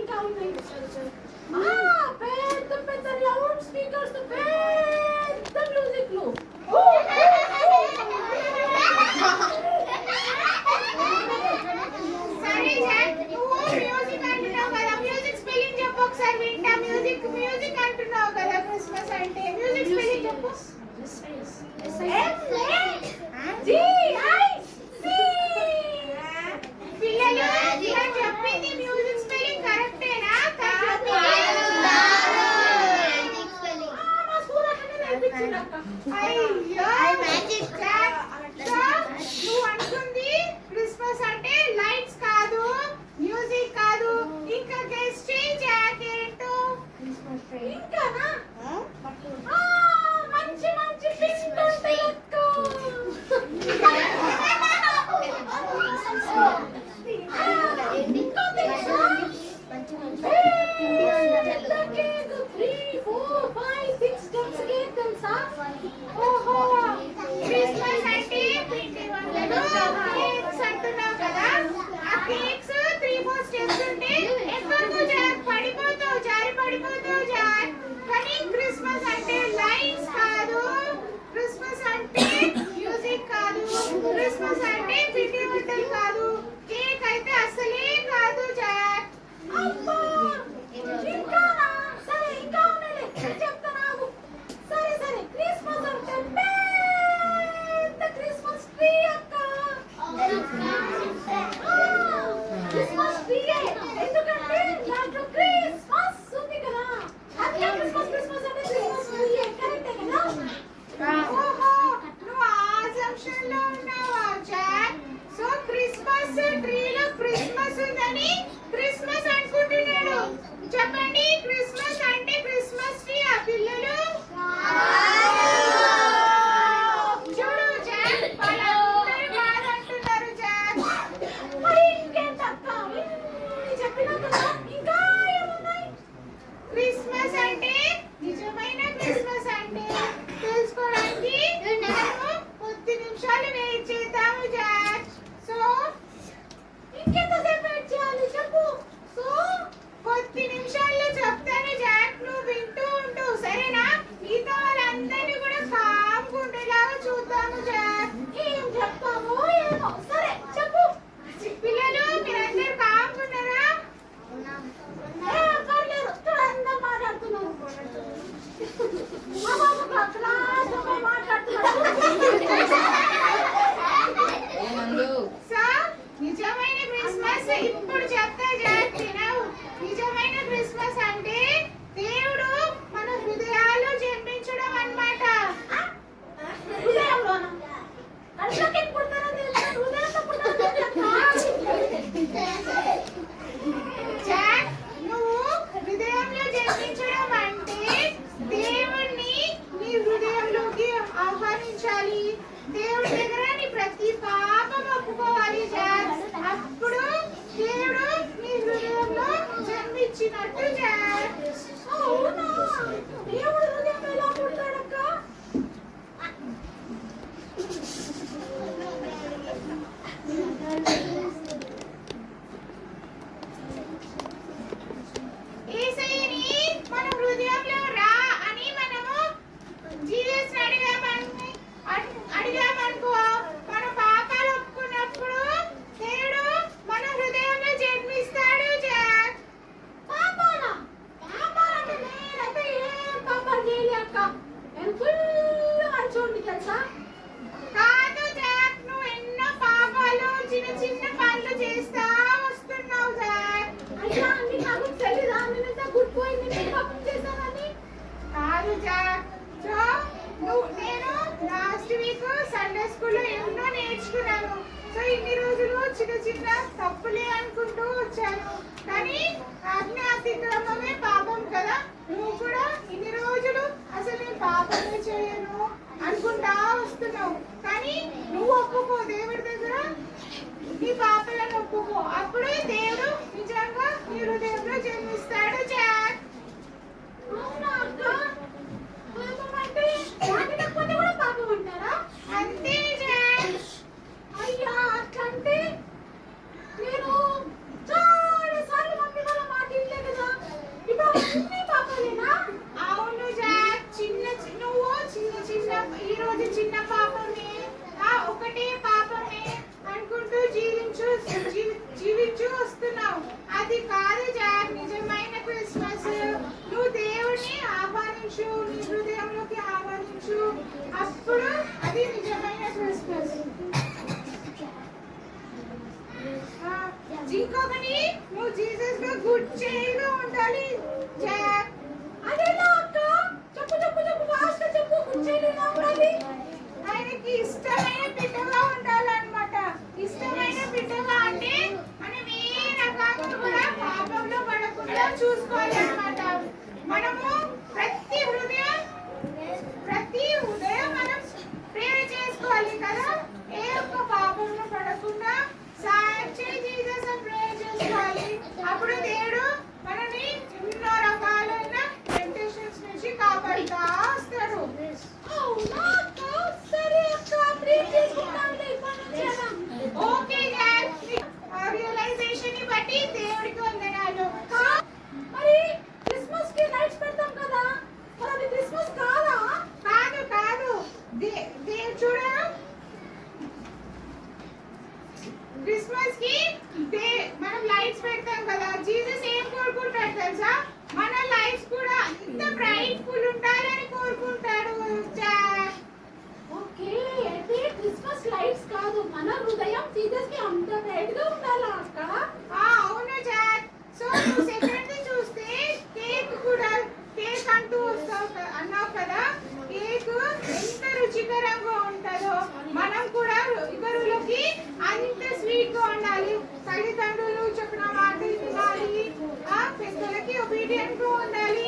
ఇంకా ఉన్నాయి. పెద్ద లౌడ్ స్పీకర్స్, పెద్ద మ్యూజిక్లు. కేక్స్ 3-4 స్టెప్స్ ఉంటే ఎక్కడికో జాక్ పడిపోతావు, జారి పడిపోతావు జాక్. కానీ క్రిస్మస్ అంటే లైట్స్ కాదు, క్రిస్మస్ అంటే మ్యూజిక్ కాదు, క్రిస్మస్ అంటే పిండి వంటలు కాదు, కేక్ అయితే అసలే కాదు జాక్. అబ్బా ఇంకా సరే ఇంకా ఉన్నాలే చెప్తాను. సరే సరే క్రిస్మస్ అంటే పెద్ద క్రిస్మస్ ట్రీ అక్క. క్రిస్మస్ ట్రీ ఎందుకంటే దాంట్లో క్రిస్మస్ ఉంది కదా, అందుకే క్రిస్మస్ క్రిస్మస్ అంటే క్రిస్మస్ ట్రీ కరెక్టే కదా. ఓహో నువ్వు ఆ అసంప్షన్ లో ఉన్నావా జాక్? సో క్రిస్మస్ ట్రీలో క్రిస్మస్ ఉందని క్రిస్మస్ అనుకుంటున్నాడు. చెప్పండి క్రిస్మస్ అంటే క్రిస్మస్ ట్రీ ఆ పిల్లలు? చూడు జాక్ వాళ్ళందరూ కాదంటున్నారు జాక్. మరి ఇంకేంటక్క చెప్పినా కదా ఇంకా ఏమున్నాయి? క్రిస్మస్ అంటే నిజమైన క్రిస్మస్ అంటే తెలుసుకోవడానికి మనము 10 నిమిషాలు వెయిట్ చేద్దాము జాక్. సో ఇంకెంతసేపు వెయిట్ చేయాలి చెప్పు. సో 10 నిమిషాల్లో చెప్తాను జాక్, నువ్వు వింటూ ఉంటూ సరేనా? మిగతా వాళ్ళందరినీ కూడా కాముకుండేలాగా చూద్దాము జాక్. ఏం చెప్తామో ఏమో సరే చెప్పు. పిల్లలు మీరందరూ కాముకున్నారా? పర్లేదు అందరూ మాట్లాడుతున్నారు. సో నిజమైన క్రిస్మస్ ఇప్పుడు చెప్తా జాక్ తినవు. నిజమైన క్రిస్మస్ అంటే దేవుడు మన హృదయాల్లో జన్మించడం అన్నమాట. జాక్ నువ్వు హృదయంలో జన్మించడం అంటే దేవుణ్ణి నీ హృదయంలోకి ఆహ్వానించాలి. దేవుడి దగ్గర నీ ప్రతి పాపం ఒప్పుకోవాలి జాక్. అప్పుడు దేవుడు నీ హృదయంలో జన్మించినట్టు జాక్. అవునా దేవుడు హృదయంలో ఎలా పుడతాడక్క? యేసయ్యని మన హృదయంలో రా అని మనము జీసస్ అడిగామనుకో, మన పాపాలు ఒప్పుకున్నప్పుడు దేవుడు మన హృదయంలో జన్మిస్తాడు జాక్. పాపాలా? పాపాలంటే నేనైతే ఏం పాపాలు చేయలే అక్క, నేను ఫుల్ మంచోడిని తెలుసా? కాదు జాక్, నువ్వు ఎన్నో పాపాలు చిన్న చిన్న పనులు చేస్తా వస్తున్నావు జాక్. అయ్యా అన్ని నాకు తెలీదా? నేనైతే గుడ్ పోయింది నేను పాపం చేశానని. కాదు జాక్. సో నేను లాస్ట్ వీక్ సండే స్కూల్లో ఎన్నో నేర్చుకున్నాను. సో ఇన్ని రోజులు చిన్న చిన్న తప్పులే అనుకుంటూ వచ్చాను. కానీ ఆజ్ఞ అతిక్రమమే పాపం కదా. నువ్వు కూడా ఇన్ని రోజులు అసలు నేను పాపమే చేయను అనుకుంటా వస్తున్నావు. కానీ నువ్వు ఒప్పుకో దేవుడి దగ్గర, నీ పాపలను ఒప్పుకో. అప్పుడు దేవుడు నిజంగా నీ హృదయంలో జన్మిస్తాడు జాక్. అవునా అక్క? పాపం అంటే దాటినప్పుడు కూడా పాపం అంటారా? అంతే జాక్. అయ్యా అట్లంటే నేను చాలా సార్లు మమ్మీ వాళ్ళ మాట వినలే కదా, ఇప్పుడు అన్ని పాపాలేనా? అవును జాక్. నువ్వు చిన్న చిన్న ఈ రోజు చిన్న పాపమే, ఒకటే పాపమే అనుకుంటూ జీవించు వస్తున్నావు. అది కాదు జాక్ నిజమైన క్రిస్మస్. నువ్వు దేవుడిని ఆహ్వానించు, నీ హృదయంలోకి ఆహ్వానించు, అప్పుడు అది నిజమైన క్రిస్మస్. ఇంకొకటి నువ్వు జీసస్ గా గుడ్ చేయగా ఉండాలి జాక్. అదేలా అక్క? చెప్పు చెప్పు చెప్పు ఫాస్ట్ చెప్పు. గుడ్ చేయగా ఉండాలి, ఆయనకి ఇష్టమైన బిడ్డగా ఉండాలన్నమాట. ఇష్టమైన బిడ్డగా అంటే మనం ఏ రకంగా కూడా పాపంలో పడకుండా చూసుకోవాలి అన్నమాట. మనము ప్రతి ఉదయం మనం ప్రేయర్ చేసుకోవాలి కదా. ఏ ఒక్క పాపంలో పడకుండా సాయం చేయి జీసస్ అని ప్రేయర్ చేసుకోవాలి. అప్పుడు దేవుడు మనని ఎన్నో రకాలైన టెంప్టేషన్స్ నుంచి కాపాడుతా వస్తాడు. అవునా అక్క? సరే అక్క ప్రేయర్ చేసుకుంటాంలే. క్రిస్మస్ కి మనం లైట్స్ పెడతాం కదా, జీసస్ ఏం కోరుకుంటాడు తెలుసా? మన లైఫ్స్ కూడా అంత బ్రైట్ఫుల్ ఉండాలని కోరుకుంటాడు. ఓకే, అయితే క్రిస్మస్ లైట్స్ కాదు, మన హృదయం జీసస్ కి అంత బ్రైట్ గా ఉండాలా అక్క? అవును జాక్. సో నువ్వు సెకండ్ చూస్తే కేక్ కూడా, కేక్ అంటూ వస్తావు అన్నావు కదా, కేక్ ఎంత రుచికరంగా ఉంటుందో మనం కూడా ఇతరులకి అంత స్వీట్ గా ఉండాలి. తల్లిదండ్రులు చెప్పిన మాటలు వినాలి, పెద్దలకి ఒబీడియంట్ గా ఉండాలి.